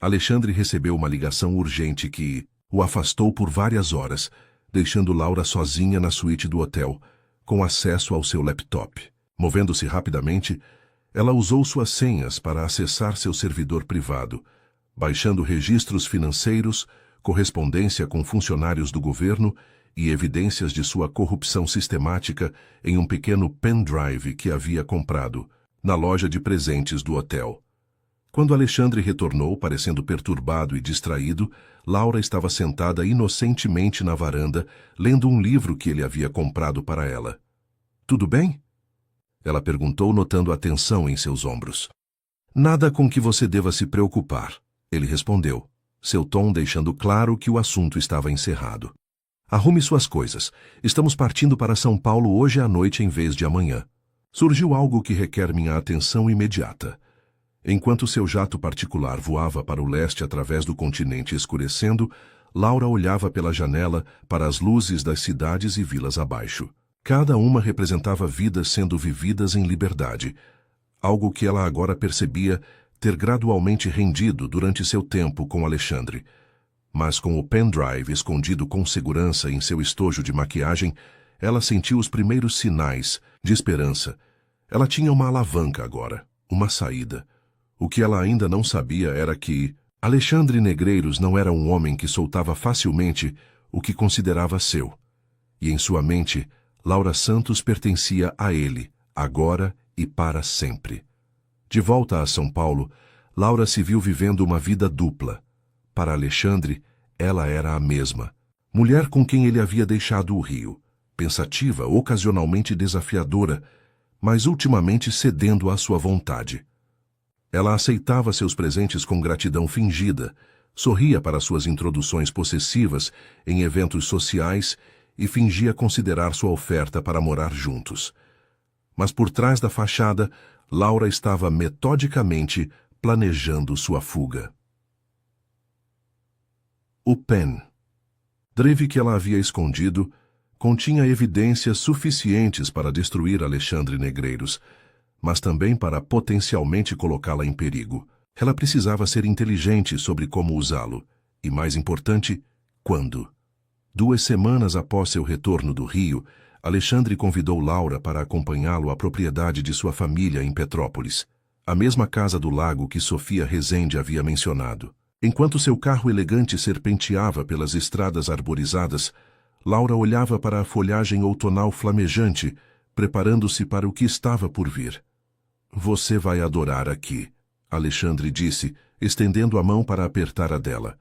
Alexandre recebeu uma ligação urgente que o afastou por várias horas, deixando Laura sozinha na suíte do hotel, com acesso ao seu laptop. Movendo-se rapidamente, ela usou suas senhas para acessar seu servidor privado, baixando registros financeiros, correspondência com funcionários do governo e evidências de sua corrupção sistemática em um pequeno pendrive que havia comprado na loja de presentes do hotel. Quando Alexandre retornou, parecendo perturbado e distraído, Laura estava sentada inocentemente na varanda, lendo um livro que ele havia comprado para ela. Tudo bem? Ela perguntou, notando a tensão em seus ombros. Nada com que você deva se preocupar, ele respondeu, seu tom deixando claro que o assunto estava encerrado. Arrume suas coisas. Estamos partindo para São Paulo hoje à noite em vez de amanhã. Surgiu algo que requer minha atenção imediata. Enquanto seu jato particular voava para o leste através do continente escurecendo, Laura olhava pela janela para as luzes das cidades e vilas abaixo. Cada uma representava vidas sendo vividas em liberdade, algo que ela agora percebia ter gradualmente rendido durante seu tempo com Alexandre. Mas com o pendrive escondido com segurança em seu estojo de maquiagem, ela sentiu os primeiros sinais de esperança. Ela tinha uma alavanca agora, uma saída. O que ela ainda não sabia era que Alexandre Negreiros não era um homem que soltava facilmente o que considerava seu. E em sua mente, Laura Santos pertencia a ele, agora e para sempre. De volta a São Paulo, Laura se viu vivendo uma vida dupla. Para Alexandre, ela era a mesma, mulher com quem ele havia deixado o Rio, pensativa, ocasionalmente desafiadora, mas ultimamente cedendo à sua vontade. Ela aceitava seus presentes com gratidão fingida, sorria para suas introduções possessivas em eventos sociais e fingia considerar sua oferta para morar juntos. Mas por trás da fachada, Laura estava metodicamente planejando sua fuga. O pendrive que ela havia escondido continha evidências suficientes para destruir Alexandre Negreiros, mas também para potencialmente colocá-la em perigo. Ela precisava ser inteligente sobre como usá-lo, e mais importante, quando. 2 semanas após seu retorno do Rio, Alexandre convidou Laura para acompanhá-lo à propriedade de sua família em Petrópolis, a mesma casa do lago que Sofia Rezende havia mencionado. Enquanto seu carro elegante serpenteava pelas estradas arborizadas, Laura olhava para a folhagem outonal flamejante, preparando-se para o que estava por vir. Você vai adorar aqui, Alexandre disse, estendendo a mão para apertar a dela.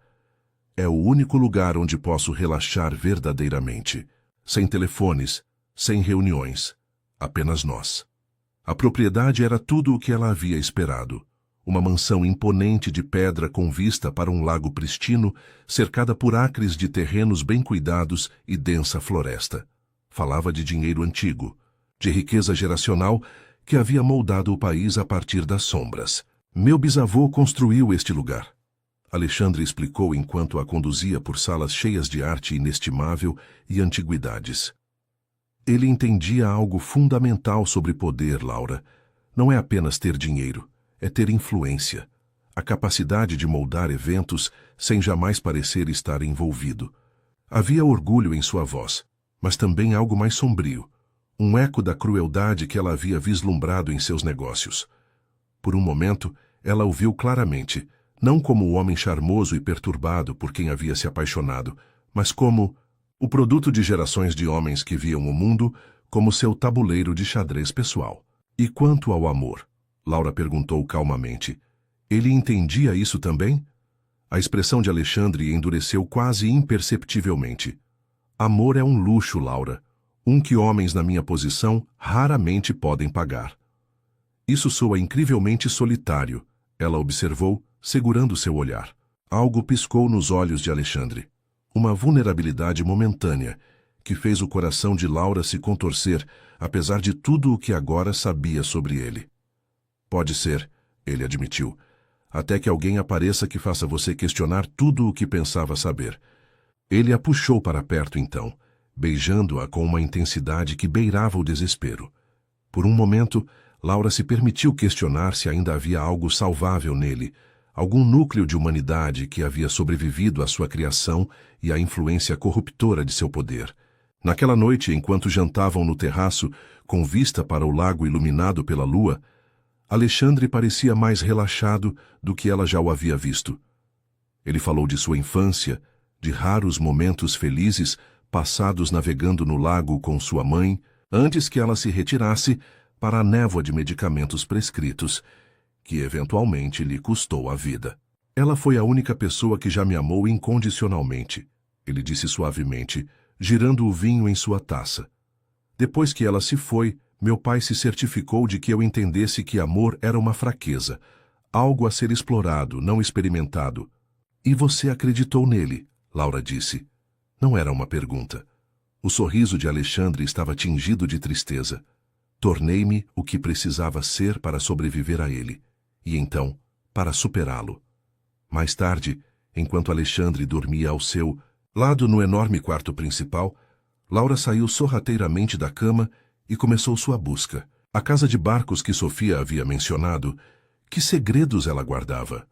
É o único lugar onde posso relaxar verdadeiramente. Sem telefones, sem reuniões. Apenas nós. A propriedade era tudo o que ela havia esperado. Uma mansão imponente de pedra com vista para um lago pristino, cercada por acres de terrenos bem cuidados e densa floresta. Falava de dinheiro antigo, de riqueza geracional que havia moldado o país a partir das sombras. Meu bisavô construiu este lugar. Alexandre explicou enquanto a conduzia por salas cheias de arte inestimável e antiguidades. Ele entendia algo fundamental sobre poder, Laura. Não é apenas ter dinheiro, é ter influência. A capacidade de moldar eventos sem jamais parecer estar envolvido. Havia orgulho em sua voz, mas também algo mais sombrio. Um eco da crueldade que ela havia vislumbrado em seus negócios. Por um momento, ela o viu claramente, não como o homem charmoso e perturbado por quem havia se apaixonado, mas como o produto de gerações de homens que viam o mundo como seu tabuleiro de xadrez pessoal. E quanto ao amor? Laura perguntou calmamente. Ele entendia isso também? A expressão de Alexandre endureceu quase imperceptivelmente. Amor é um luxo, Laura, um que homens na minha posição raramente podem pagar. Isso soa incrivelmente solitário, ela observou, segurando seu olhar. Algo piscou nos olhos de Alexandre. Uma vulnerabilidade momentânea, que fez o coração de Laura se contorcer, apesar de tudo o que agora sabia sobre ele. Pode ser, ele admitiu, até que alguém apareça que faça você questionar tudo o que pensava saber. Ele a puxou para perto então, beijando-a com uma intensidade que beirava o desespero. Por um momento, Laura se permitiu questionar se ainda havia algo salvável nele, algum núcleo de humanidade que havia sobrevivido à sua criação e à influência corruptora de seu poder. Naquela noite, enquanto jantavam no terraço, com vista para o lago iluminado pela lua, Alexandre parecia mais relaxado do que ela já o havia visto. Ele falou de sua infância, de raros momentos felizes passados navegando no lago com sua mãe, antes que ela se retirasse para a névoa de medicamentos prescritos, que eventualmente lhe custou a vida. Ela foi a única pessoa que já me amou incondicionalmente, ele disse suavemente, girando o vinho em sua taça. Depois que ela se foi, meu pai se certificou de que eu entendesse que amor era uma fraqueza, algo a ser explorado, não experimentado. E você acreditou nele, Laura disse. Não era uma pergunta. O sorriso de Alexandre estava tingido de tristeza. Tornei-me o que precisava ser para sobreviver a ele, e então, para superá-lo. Mais tarde, enquanto Alexandre dormia ao seu lado no enorme quarto principal, Laura saiu sorrateiramente da cama e começou sua busca. A casa de barcos que Sofia havia mencionado, que segredos ela guardava?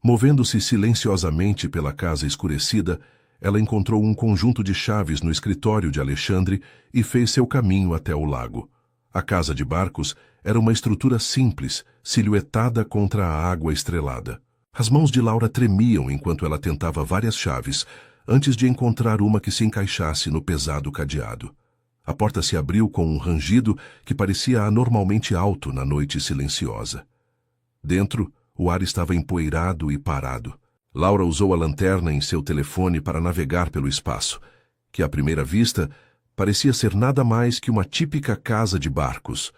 Movendo-se silenciosamente pela casa escurecida, ela encontrou um conjunto de chaves no escritório de Alexandre e fez seu caminho até o lago. A casa de barcos era uma estrutura simples, silhuetada contra a água estrelada. As mãos de Laura tremiam enquanto ela tentava várias chaves, antes de encontrar uma que se encaixasse no pesado cadeado. A porta se abriu com um rangido que parecia anormalmente alto na noite silenciosa. Dentro, o ar estava empoeirado e parado. Laura usou a lanterna em seu telefone para navegar pelo espaço, que à primeira vista parecia ser nada mais que uma típica casa de barcos.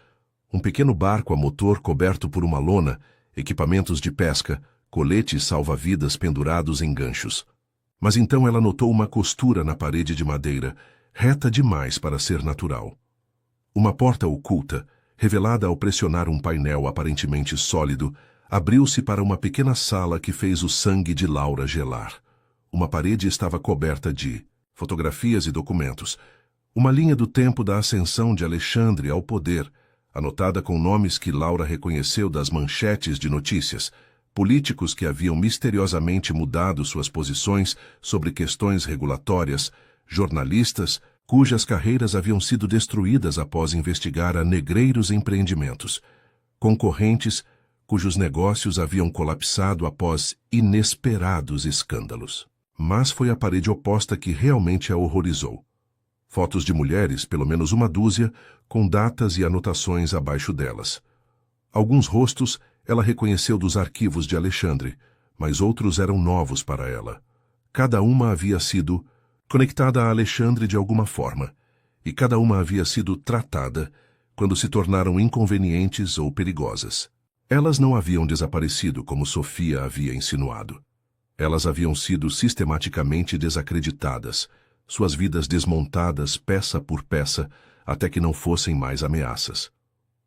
Um pequeno barco a motor coberto por uma lona, equipamentos de pesca, coletes salva-vidas pendurados em ganchos. Mas então ela notou uma costura na parede de madeira, reta demais para ser natural. Uma porta oculta, revelada ao pressionar um painel aparentemente sólido, abriu-se para uma pequena sala que fez o sangue de Laura gelar. Uma parede estava coberta de fotografias e documentos. Uma linha do tempo da ascensão de Alexandre ao poder, anotada com nomes que Laura reconheceu das manchetes de notícias, políticos que haviam misteriosamente mudado suas posições sobre questões regulatórias, jornalistas cujas carreiras haviam sido destruídas após investigar a negreiros empreendimentos, concorrentes cujos negócios haviam colapsado após inesperados escândalos. Mas foi a parede oposta que realmente a horrorizou. Fotos de mulheres, pelo menos uma dúzia, com datas e anotações abaixo delas. Alguns rostos ela reconheceu dos arquivos de Alexandre, mas outros eram novos para ela. Cada uma havia sido conectada a Alexandre de alguma forma, e cada uma havia sido tratada quando se tornaram inconvenientes ou perigosas. Elas não haviam desaparecido como Sofia havia insinuado. Elas haviam sido sistematicamente desacreditadas, suas vidas desmontadas peça por peça, até que não fossem mais ameaças.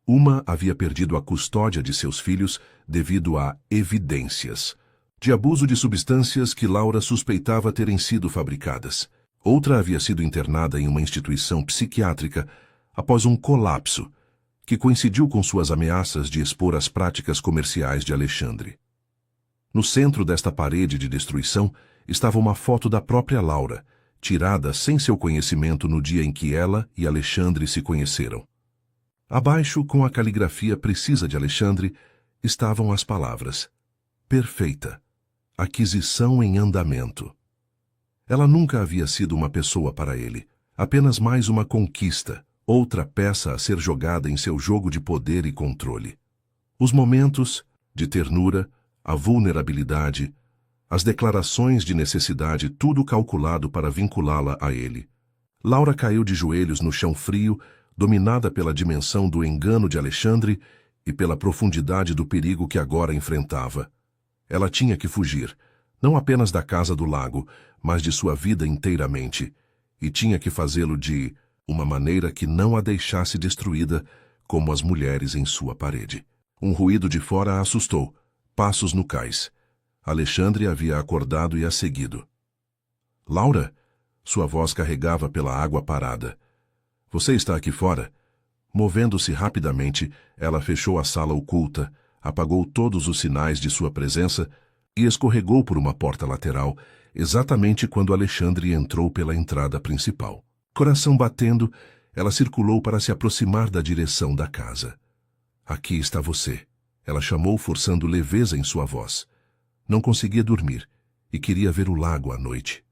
Uma havia perdido a custódia de seus filhos devido a evidências de abuso de substâncias que Laura suspeitava terem sido fabricadas. Outra havia sido internada em uma instituição psiquiátrica após um colapso, que coincidiu com suas ameaças de expor as práticas comerciais de Alexandre. No centro desta parede de destruição estava uma foto da própria Laura, tirada sem seu conhecimento no dia em que ela e Alexandre se conheceram. Abaixo, com a caligrafia precisa de Alexandre, estavam as palavras: perfeita, aquisição em andamento. Ela nunca havia sido uma pessoa para ele, apenas mais uma conquista, outra peça a ser jogada em seu jogo de poder e controle. Os momentos de ternura, a vulnerabilidade, as declarações de necessidade, tudo calculado para vinculá-la a ele. Laura caiu de joelhos no chão frio, dominada pela dimensão do engano de Alexandre e pela profundidade do perigo que agora enfrentava. Ela tinha que fugir, não apenas da casa do lago, mas de sua vida inteiramente, e tinha que fazê-lo de uma maneira que não a deixasse destruída como as mulheres em sua parede. Um ruído de fora a assustou, passos no cais. Alexandre havia acordado e a seguido. Laura? Sua voz carregava pela água parada. Você está aqui fora? Movendo-se rapidamente, ela fechou a sala oculta, apagou todos os sinais de sua presença e escorregou por uma porta lateral, exatamente quando Alexandre entrou pela entrada principal. Coração batendo, ela circulou para se aproximar da direção da casa. Aqui está você, ela chamou, forçando leveza em sua voz. Não conseguia dormir e queria ver o lago à noite.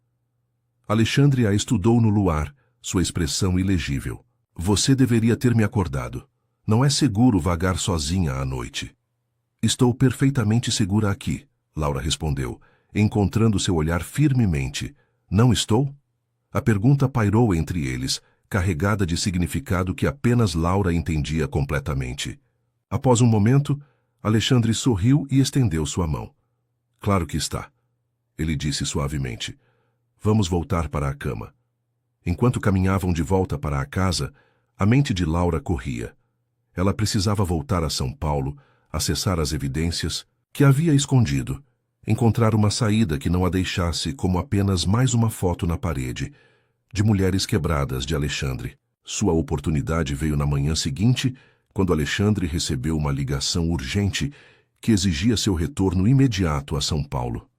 Alexandre a estudou no luar, sua expressão ilegível. Você deveria ter me acordado. Não é seguro vagar sozinha à noite. Estou perfeitamente segura aqui, Laura respondeu, encontrando seu olhar firmemente. Não estou? A pergunta pairou entre eles, carregada de significado que apenas Laura entendia completamente. Após um momento, Alexandre sorriu e estendeu sua mão. Claro que está, ele disse suavemente. Vamos voltar para a cama. Enquanto caminhavam de volta para a casa, a mente de Laura corria. Ela precisava voltar a São Paulo, acessar as evidências que havia escondido, encontrar uma saída que não a deixasse como apenas mais uma foto na parede, de mulheres quebradas de Alexandre. Sua oportunidade veio na manhã seguinte, quando Alexandre recebeu uma ligação urgente que exigia seu retorno imediato a São Paulo.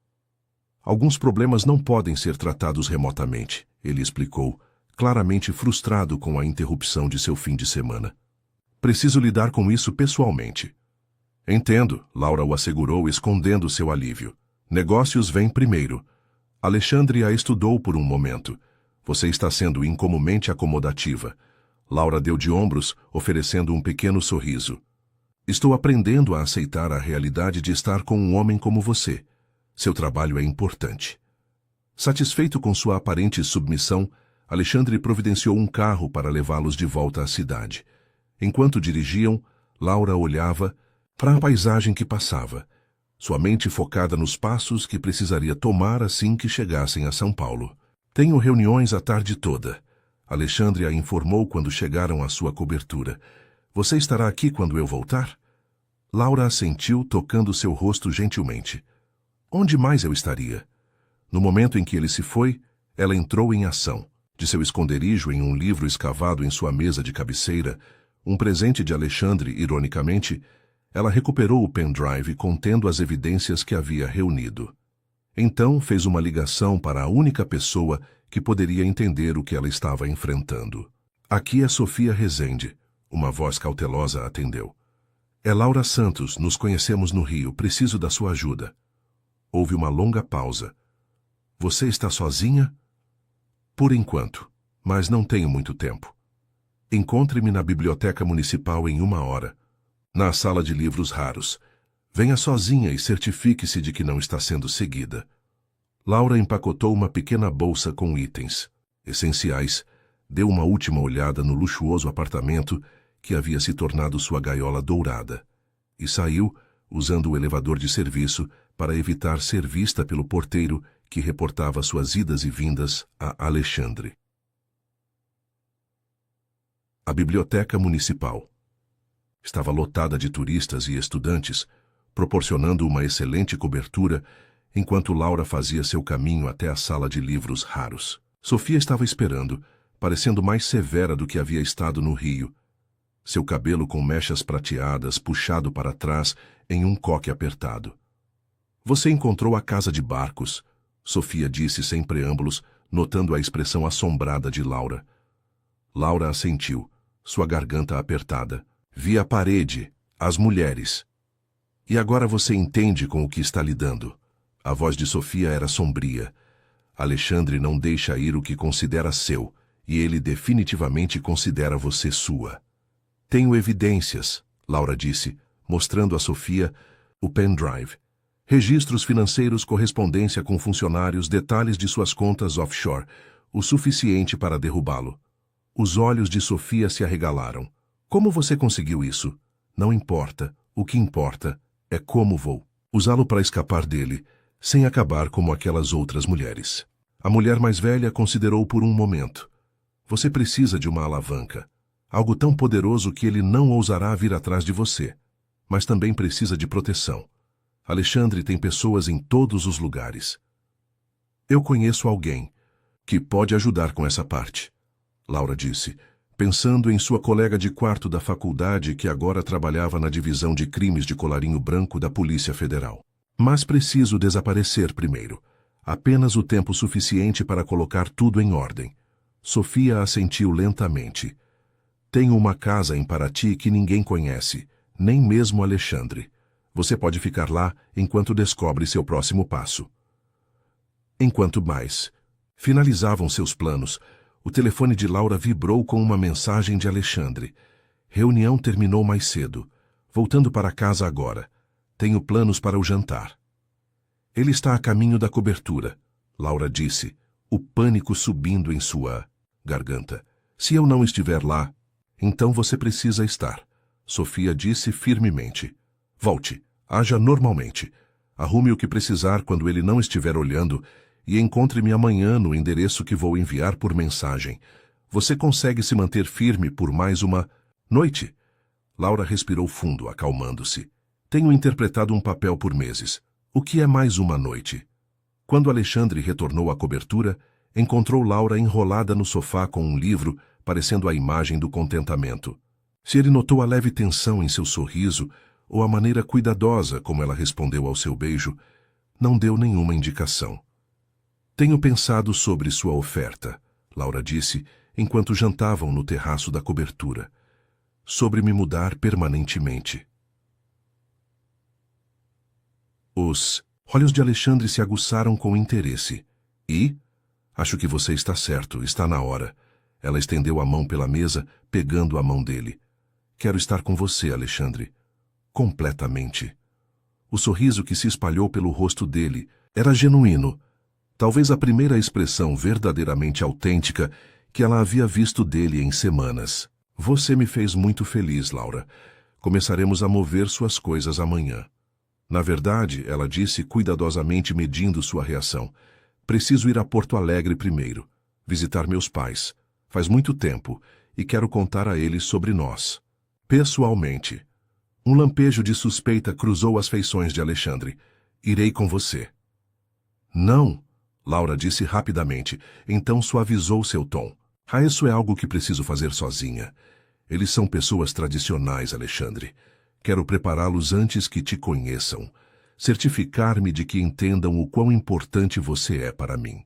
Alguns problemas não podem ser tratados remotamente, ele explicou, claramente frustrado com a interrupção de seu fim de semana. Preciso lidar com isso pessoalmente. Entendo, Laura o assegurou, escondendo seu alívio. Negócios vêm primeiro. Alexandre a estudou por um momento. Você está sendo incomumente acomodativa. Laura deu de ombros, oferecendo um pequeno sorriso. Estou aprendendo a aceitar a realidade de estar com um homem como você. Seu trabalho é importante. Satisfeito com sua aparente submissão, Alexandre providenciou um carro para levá-los de volta à cidade. Enquanto dirigiam, Laura olhava para a paisagem que passava, sua mente focada nos passos que precisaria tomar assim que chegassem a São Paulo. Tenho reuniões a tarde toda. Alexandre a informou quando chegaram à sua cobertura. Você estará aqui quando eu voltar? Laura assentiu, tocando seu rosto gentilmente. Onde mais eu estaria? No momento em que ele se foi, ela entrou em ação. De seu esconderijo em um livro escavado em sua mesa de cabeceira, um presente de Alexandre, ironicamente, ela recuperou o pendrive contendo as evidências que havia reunido. Então fez uma ligação para a única pessoa que poderia entender o que ela estava enfrentando. Aqui é Sofia Rezende. Uma voz cautelosa atendeu. É Laura Santos, nos conhecemos no Rio, preciso da sua ajuda. Houve uma longa pausa. Você está sozinha? Por enquanto, mas não tenho muito tempo. Encontre-me na Biblioteca Municipal em 1 hora, na sala de livros raros. Venha sozinha e certifique-se de que não está sendo seguida. Laura empacotou uma pequena bolsa com itens essenciais, deu uma última olhada no luxuoso apartamento que havia se tornado sua gaiola dourada, e saiu, usando o elevador de serviço, para evitar ser vista pelo porteiro que reportava suas idas e vindas a Alexandre. A Biblioteca Municipal estava lotada de turistas e estudantes, proporcionando uma excelente cobertura, enquanto Laura fazia seu caminho até a sala de livros raros. Sofia estava esperando, parecendo mais severa do que havia estado no Rio, seu cabelo com mechas prateadas puxado para trás em um coque apertado. Você encontrou a casa de Barcos, Sofia disse sem preâmbulos, notando a expressão assombrada de Laura. Laura assentiu, sua garganta apertada. Vi a parede, as mulheres. E agora você entende com o que está lidando. A voz de Sofia era sombria. Alexandre não deixa ir o que considera seu, e ele definitivamente considera você sua. Tenho evidências, Laura disse, mostrando a Sofia o pendrive. Registros financeiros, correspondência com funcionários, detalhes de suas contas offshore, o suficiente para derrubá-lo. Os olhos de Sofia se arregalaram. Como você conseguiu isso? Não importa. O que importa é como vou usá-lo para escapar dele, sem acabar como aquelas outras mulheres. A mulher mais velha considerou por um momento. Você precisa de uma alavanca. Algo tão poderoso que ele não ousará vir atrás de você. Mas também precisa de proteção. Alexandre tem pessoas em todos os lugares. Eu conheço alguém que pode ajudar com essa parte, Laura disse, pensando em sua colega de quarto da faculdade que agora trabalhava na divisão de crimes de colarinho branco da Polícia Federal. Mas preciso desaparecer primeiro. Apenas o tempo suficiente para colocar tudo em ordem. Sofia assentiu lentamente. Tenho uma casa em Paraty que ninguém conhece, nem mesmo Alexandre. Você pode ficar lá enquanto descobre seu próximo passo. Enquanto mais finalizavam seus planos, o telefone de Laura vibrou com uma mensagem de Alexandre. Reunião terminou mais cedo. Voltando para casa agora. Tenho planos para o jantar. Ele está a caminho da cobertura, Laura disse, o pânico subindo em sua garganta. Se eu não estiver lá, então você precisa estar, Sofia disse firmemente. Volte, haja normalmente. Arrume o que precisar quando ele não estiver olhando e encontre-me amanhã no endereço que vou enviar por mensagem. Você consegue se manter firme por mais uma noite? Laura respirou fundo, acalmando-se. Tenho interpretado um papel por meses. O que é mais uma noite? Quando Alexandre retornou à cobertura, encontrou Laura enrolada no sofá com um livro, parecendo a imagem do contentamento. Se ele notou a leve tensão em seu sorriso, ou a maneira cuidadosa como ela respondeu ao seu beijo, não deu nenhuma indicação. Tenho pensado sobre sua oferta, Laura disse, enquanto jantavam no terraço da cobertura. Sobre me mudar permanentemente. Os olhos de Alexandre se aguçaram com interesse. E? Acho que você está certo, está na hora. Ela estendeu a mão pela mesa, pegando a mão dele. Quero estar com você, Alexandre. Completamente. O sorriso que se espalhou pelo rosto dele era genuíno. Talvez a primeira expressão verdadeiramente autêntica que ela havia visto dele em semanas. Você me fez muito feliz, Laura. Começaremos a mover suas coisas amanhã. Na verdade, ela disse cuidadosamente medindo sua reação. Preciso ir a Porto Alegre primeiro, visitar meus pais. Faz muito tempo, e quero contar a eles sobre nós. Pessoalmente. Um lampejo de suspeita cruzou as feições de Alexandre. Irei com você. Não, Laura disse rapidamente, então suavizou seu tom. Isso é algo que preciso fazer sozinha. Eles são pessoas tradicionais, Alexandre. Quero prepará-los antes que te conheçam. Certificar-me de que entendam o quão importante você é para mim.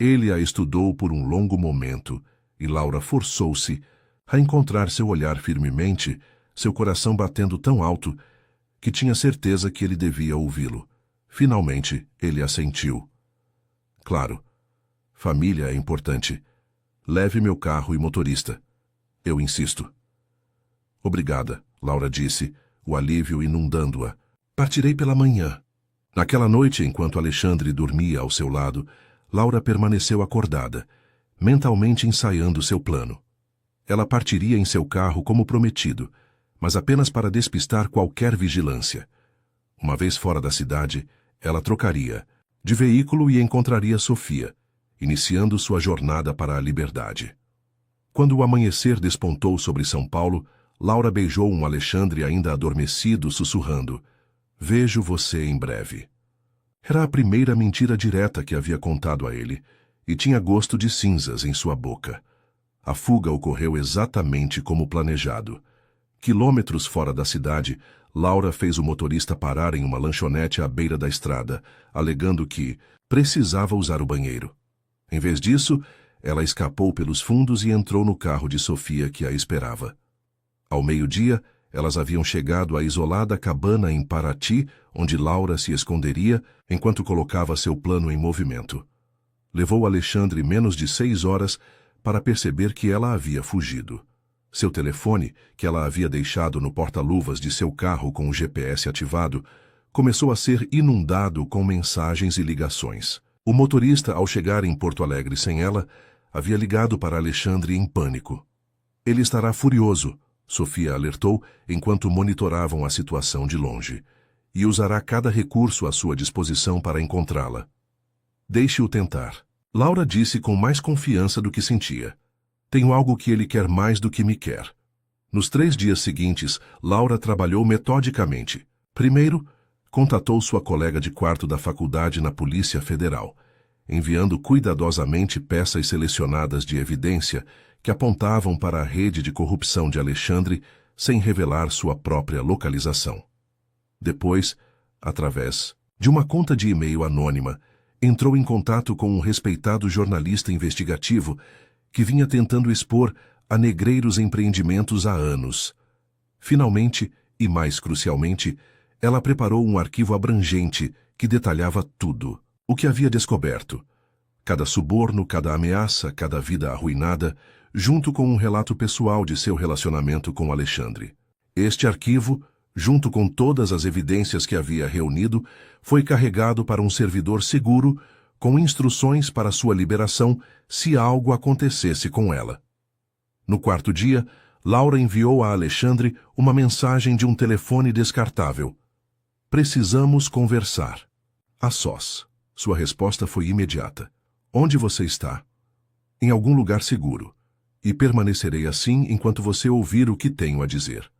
Ele a estudou por um longo momento, e Laura forçou-se a encontrar seu olhar firmemente, seu coração batendo tão alto que tinha certeza que ele devia ouvi-lo. Finalmente, ele assentiu. Claro. Família é importante. Leve meu carro e motorista. Eu insisto. Obrigada, Laura disse, o alívio inundando-a. Partirei pela manhã. Naquela noite, enquanto Alexandre dormia ao seu lado, Laura permaneceu acordada, mentalmente ensaiando seu plano. Ela partiria em seu carro como prometido, mas apenas para despistar qualquer vigilância. Uma vez fora da cidade, ela trocaria de veículo e encontraria Sofia, iniciando sua jornada para a liberdade. Quando o amanhecer despontou sobre São Paulo, Laura beijou um Alexandre ainda adormecido, sussurrando, vejo você em breve. Era a primeira mentira direta que havia contado a ele, e tinha gosto de cinzas em sua boca. A fuga ocorreu exatamente como planejado. Quilômetros fora da cidade, Laura fez o motorista parar em uma lanchonete à beira da estrada, alegando que precisava usar o banheiro. Em vez disso, ela escapou pelos fundos e entrou no carro de Sofia que a esperava. Ao meio-dia, Elas haviam chegado à isolada cabana em Paraty, onde Laura se esconderia enquanto colocava seu plano em movimento. Levou Alexandre menos de 6 horas para perceber que ela havia fugido. Seu telefone, que ela havia deixado no porta-luvas de seu carro com o GPS ativado, começou a ser inundado com mensagens e ligações. O motorista, ao chegar em Porto Alegre sem ela, havia ligado para Alexandre em pânico. Ele estará furioso, Sofia alertou enquanto monitoravam a situação de longe, e usará cada recurso à sua disposição para encontrá-la. Deixe-o tentar. Laura disse com mais confiança do que sentia. Tenho algo que ele quer mais do que me quer. Nos 3 dias seguintes, Laura trabalhou metodicamente. Primeiro, contatou sua colega de quarto da faculdade na Polícia Federal, enviando cuidadosamente peças selecionadas de evidência que apontavam para a rede de corrupção de Alexandre sem revelar sua própria localização. Depois, através de uma conta de e-mail anônima, entrou em contato com um respeitado jornalista investigativo que vinha tentando expor a negreiros empreendimentos há anos. Finalmente, e mais crucialmente, ela preparou um arquivo abrangente que detalhava tudo o que havia descoberto. Cada suborno, cada ameaça, cada vida arruinada, junto com um relato pessoal de seu relacionamento com Alexandre. Este arquivo, junto com todas as evidências que havia reunido, foi carregado para um servidor seguro com instruções para sua liberação se algo acontecesse com ela. No 4º dia, Laura enviou a Alexandre uma mensagem de um telefone descartável. Precisamos conversar. A sós. Sua resposta foi imediata. Onde você está? Em algum lugar seguro. E permanecerei assim enquanto você ouvir o que tenho a dizer.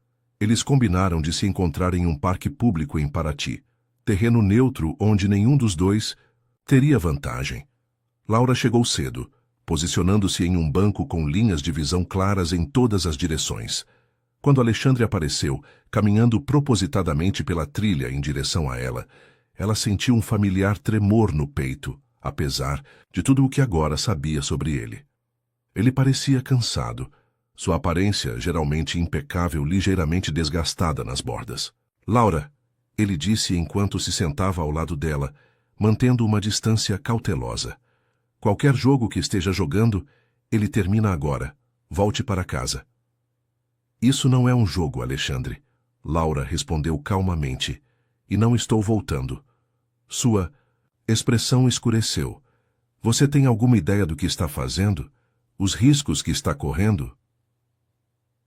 Eles combinaram de se encontrar em um parque público em Paraty, terreno neutro onde nenhum dos dois teria vantagem. Laura chegou cedo, posicionando-se em um banco com linhas de visão claras em todas as direções. Quando Alexandre apareceu, caminhando propositadamente pela trilha em direção a ela, ela sentiu um familiar tremor no peito, apesar de tudo o que agora sabia sobre ele. Ele parecia cansado, sua aparência, geralmente impecável, ligeiramente desgastada nas bordas. Laura, ele disse enquanto se sentava ao lado dela, mantendo uma distância cautelosa. Qualquer jogo que esteja jogando, ele termina agora. Volte para casa. Isso não é um jogo, Alexandre. Laura respondeu calmamente. E não estou voltando. Sua expressão escureceu. Você tem alguma ideia do que está fazendo? Os riscos que está correndo?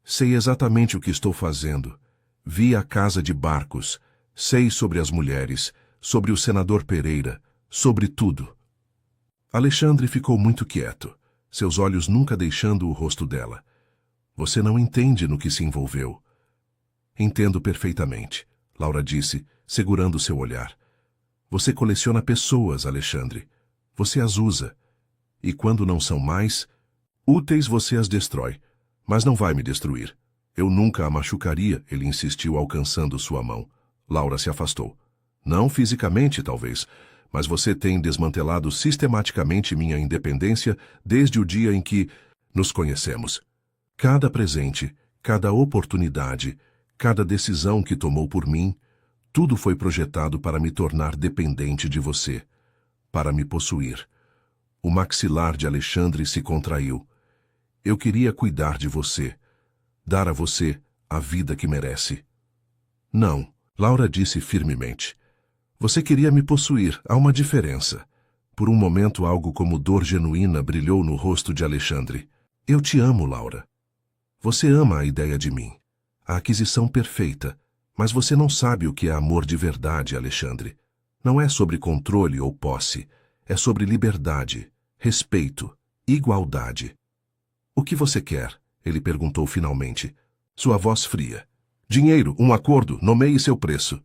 Sei exatamente o que estou fazendo. Vi a Casa de Barcos. Sei sobre as mulheres, sobre o senador Pereira, sobre tudo. Alexandre ficou muito quieto, seus olhos nunca deixando o rosto dela. Você não entende no que se envolveu. Entendo perfeitamente, Laura disse, segurando seu olhar. Você coleciona pessoas, Alexandre. Você as usa. E quando não são mais úteis, você as destrói. Mas não vai me destruir. Eu nunca a machucaria, ele insistiu, alcançando sua mão. Laura se afastou. Não fisicamente, talvez, mas você tem desmantelado sistematicamente minha independência desde o dia em que nos conhecemos. Cada presente, cada oportunidade, cada decisão que tomou por mim, tudo foi projetado para me tornar dependente de você, para me possuir. O maxilar de Alexandre se contraiu. Eu queria cuidar de você, dar a você a vida que merece. Não, Laura disse firmemente. Você queria me possuir, há uma diferença. Por um momento algo como dor genuína brilhou no rosto de Alexandre. Eu te amo, Laura. Você ama a ideia de mim, a aquisição perfeita, mas você não sabe o que é amor de verdade, Alexandre. Não é sobre controle ou posse, é sobre liberdade, respeito, igualdade. O que você quer? Ele perguntou finalmente. Sua voz fria. Dinheiro, um acordo, nomeie seu preço.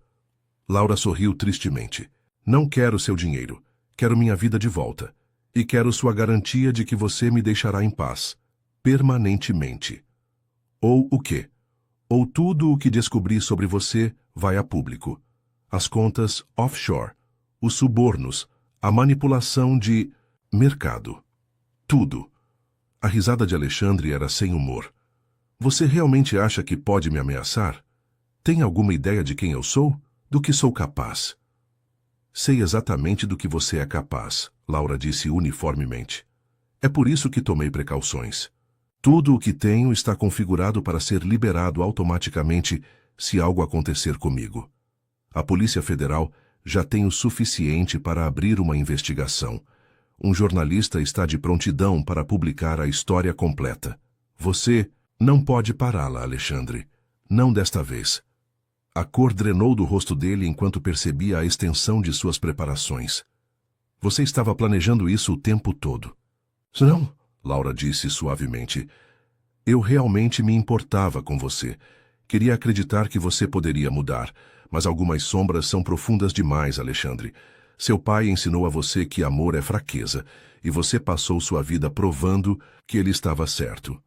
Laura sorriu tristemente. Não quero seu dinheiro. Quero minha vida de volta. E quero sua garantia de que você me deixará em paz. Permanentemente. Ou o quê? Ou tudo o que descobri sobre você vai a público. As contas offshore, os subornos, a manipulação de mercado. Tudo. A risada de Alexandre era sem humor. Você realmente acha que pode me ameaçar? Tem alguma ideia de quem eu sou? Do que sou capaz? Sei exatamente do que você é capaz, Laura disse uniformemente. É por isso que tomei precauções. Tudo o que tenho está configurado para ser liberado automaticamente se algo acontecer comigo. A Polícia Federal já tem o suficiente para abrir uma investigação. Um jornalista está de prontidão para publicar a história completa. Você não pode pará-la, Alexandre. Não desta vez. A cor drenou do rosto dele enquanto percebia a extensão de suas preparações. Você estava planejando isso o tempo todo. Não, Laura disse suavemente. Eu realmente me importava com você. Queria acreditar que você poderia mudar, mas algumas sombras são profundas demais, Alexandre. Seu pai ensinou a você que amor é fraqueza, e você passou sua vida provando que ele estava certo.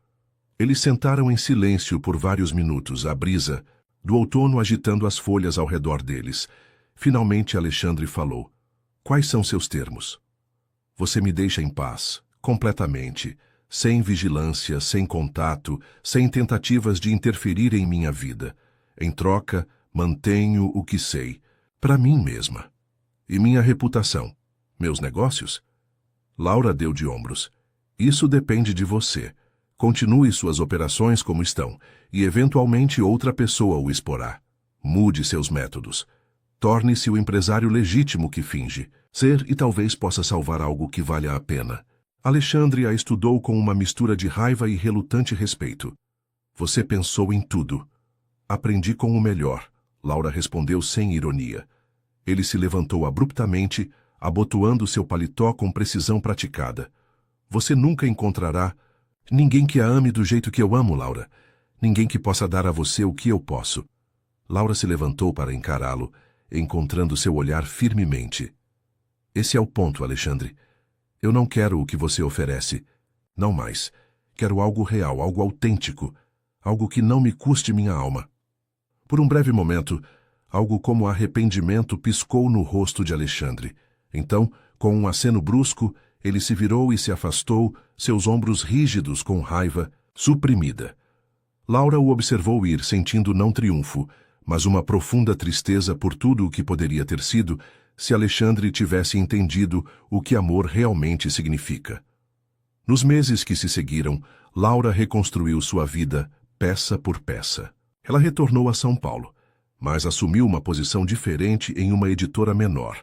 Eles sentaram em silêncio por vários minutos, a brisa do outono agitando as folhas ao redor deles. Finalmente Alexandre falou. Quais são seus termos? Você me deixa em paz, completamente, sem vigilância, sem contato, sem tentativas de interferir em minha vida. Em troca, mantenho o que sei, para mim mesma. E minha reputação? Meus negócios? Laura deu de ombros. Isso depende de você. Continue suas operações como estão, e eventualmente outra pessoa o exporá. Mude seus métodos. Torne-se o empresário legítimo que finge ser e talvez possa salvar algo que valha a pena. Alexandre a estudou com uma mistura de raiva e relutante respeito. Você pensou em tudo. Aprendi com o melhor, Laura respondeu sem ironia. Ele se levantou abruptamente, abotoando seu paletó com precisão praticada. Você nunca encontrará ninguém que a ame do jeito que eu amo, Laura. Ninguém que possa dar a você o que eu posso. Laura se levantou para encará-lo, encontrando seu olhar firmemente. Esse é o ponto, Alexandre. Eu não quero o que você oferece. Não mais. Quero algo real, algo autêntico. Algo que não me custe minha alma. Por um breve momento, algo como arrependimento piscou no rosto de Alexandre. Então, com um aceno brusco, ele se virou e se afastou, seus ombros rígidos com raiva, suprimida. Laura o observou ir, sentindo não triunfo, mas uma profunda tristeza por tudo o que poderia ter sido se Alexandre tivesse entendido o que amor realmente significa. Nos meses que se seguiram, Laura reconstruiu sua vida, peça por peça. Ela retornou a São Paulo, mas assumiu uma posição diferente em uma editora menor,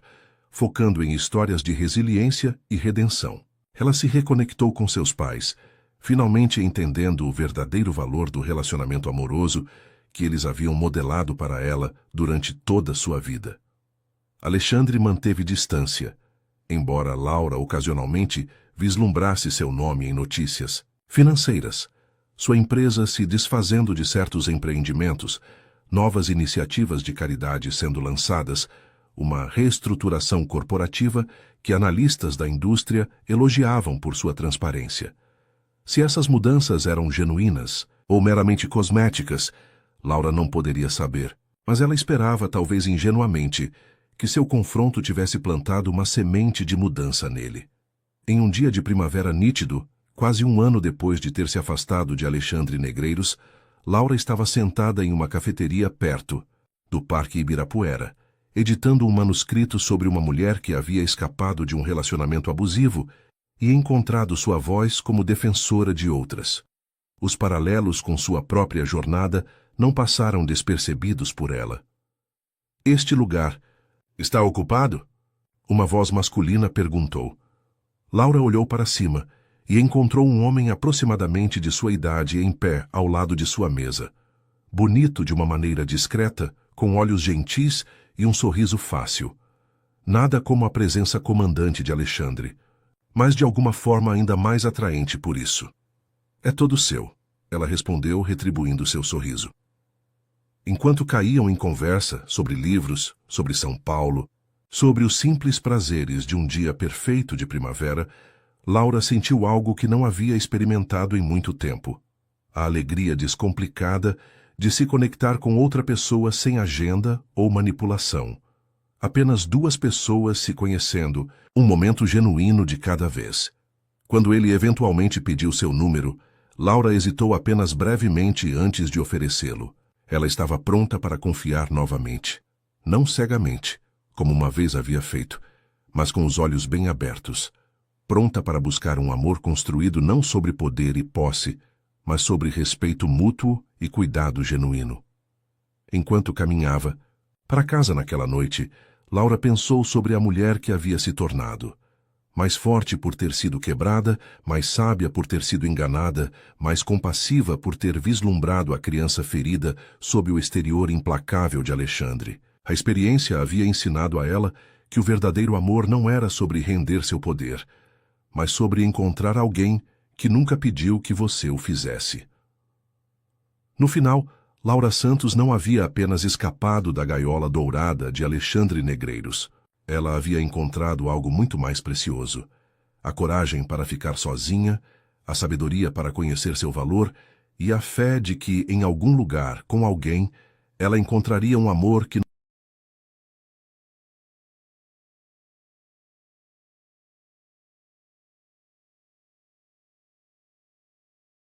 focando em histórias de resiliência e redenção. Ela se reconectou com seus pais, finalmente entendendo o verdadeiro valor do relacionamento amoroso que eles haviam modelado para ela durante toda sua vida. Alexandre manteve distância, embora Laura ocasionalmente vislumbrasse seu nome em notícias financeiras, sua empresa se desfazendo de certos empreendimentos, novas iniciativas de caridade sendo lançadas, uma reestruturação corporativa que analistas da indústria elogiavam por sua transparência. Se essas mudanças eram genuínas ou meramente cosméticas, Laura não poderia saber, mas ela esperava, talvez ingenuamente, que seu confronto tivesse plantado uma semente de mudança nele. Em um dia de primavera nítido, quase um ano depois de ter se afastado de Alexandre Negreiros, Laura estava sentada em uma cafeteria perto do Parque Ibirapuera, editando um manuscrito sobre uma mulher que havia escapado de um relacionamento abusivo e encontrado sua voz como defensora de outras. Os paralelos com sua própria jornada não passaram despercebidos por ela. Este lugar está ocupado? Uma voz masculina perguntou. Laura olhou para cima e encontrou um homem aproximadamente de sua idade em pé ao lado de sua mesa. Bonito de uma maneira discreta, com olhos gentis e um sorriso fácil. Nada como a presença comandante de Alexandre, mas de alguma forma ainda mais atraente por isso. É todo seu, ela respondeu, retribuindo seu sorriso. Enquanto caíam em conversa sobre livros, sobre São Paulo, sobre os simples prazeres de um dia perfeito de primavera, Laura sentiu algo que não havia experimentado em muito tempo. A alegria descomplicada de se conectar com outra pessoa sem agenda ou manipulação. Apenas duas pessoas se conhecendo, um momento genuíno de cada vez. Quando ele eventualmente pediu seu número, Laura hesitou apenas brevemente antes de oferecê-lo. Ela estava pronta para confiar novamente, não cegamente, como uma vez havia feito, mas com os olhos bem abertos, pronta para buscar um amor construído não sobre poder e posse, mas sobre respeito mútuo e cuidado genuíno. Enquanto caminhava para casa naquela noite, Laura pensou sobre a mulher que havia se tornado. Mais forte por ter sido quebrada, mais sábia por ter sido enganada, mais compassiva por ter vislumbrado a criança ferida sob o exterior implacável de Alexandre. A experiência havia ensinado a ela que o verdadeiro amor não era sobre render seu poder, mas sobre encontrar alguém que nunca pediu que você o fizesse. No final, Laura Santos não havia apenas escapado da gaiola dourada de Alexandre Negreiros. Ela havia encontrado algo muito mais precioso: a coragem para ficar sozinha, a sabedoria para conhecer seu valor e a fé de que, em algum lugar, com alguém, ela encontraria um amor que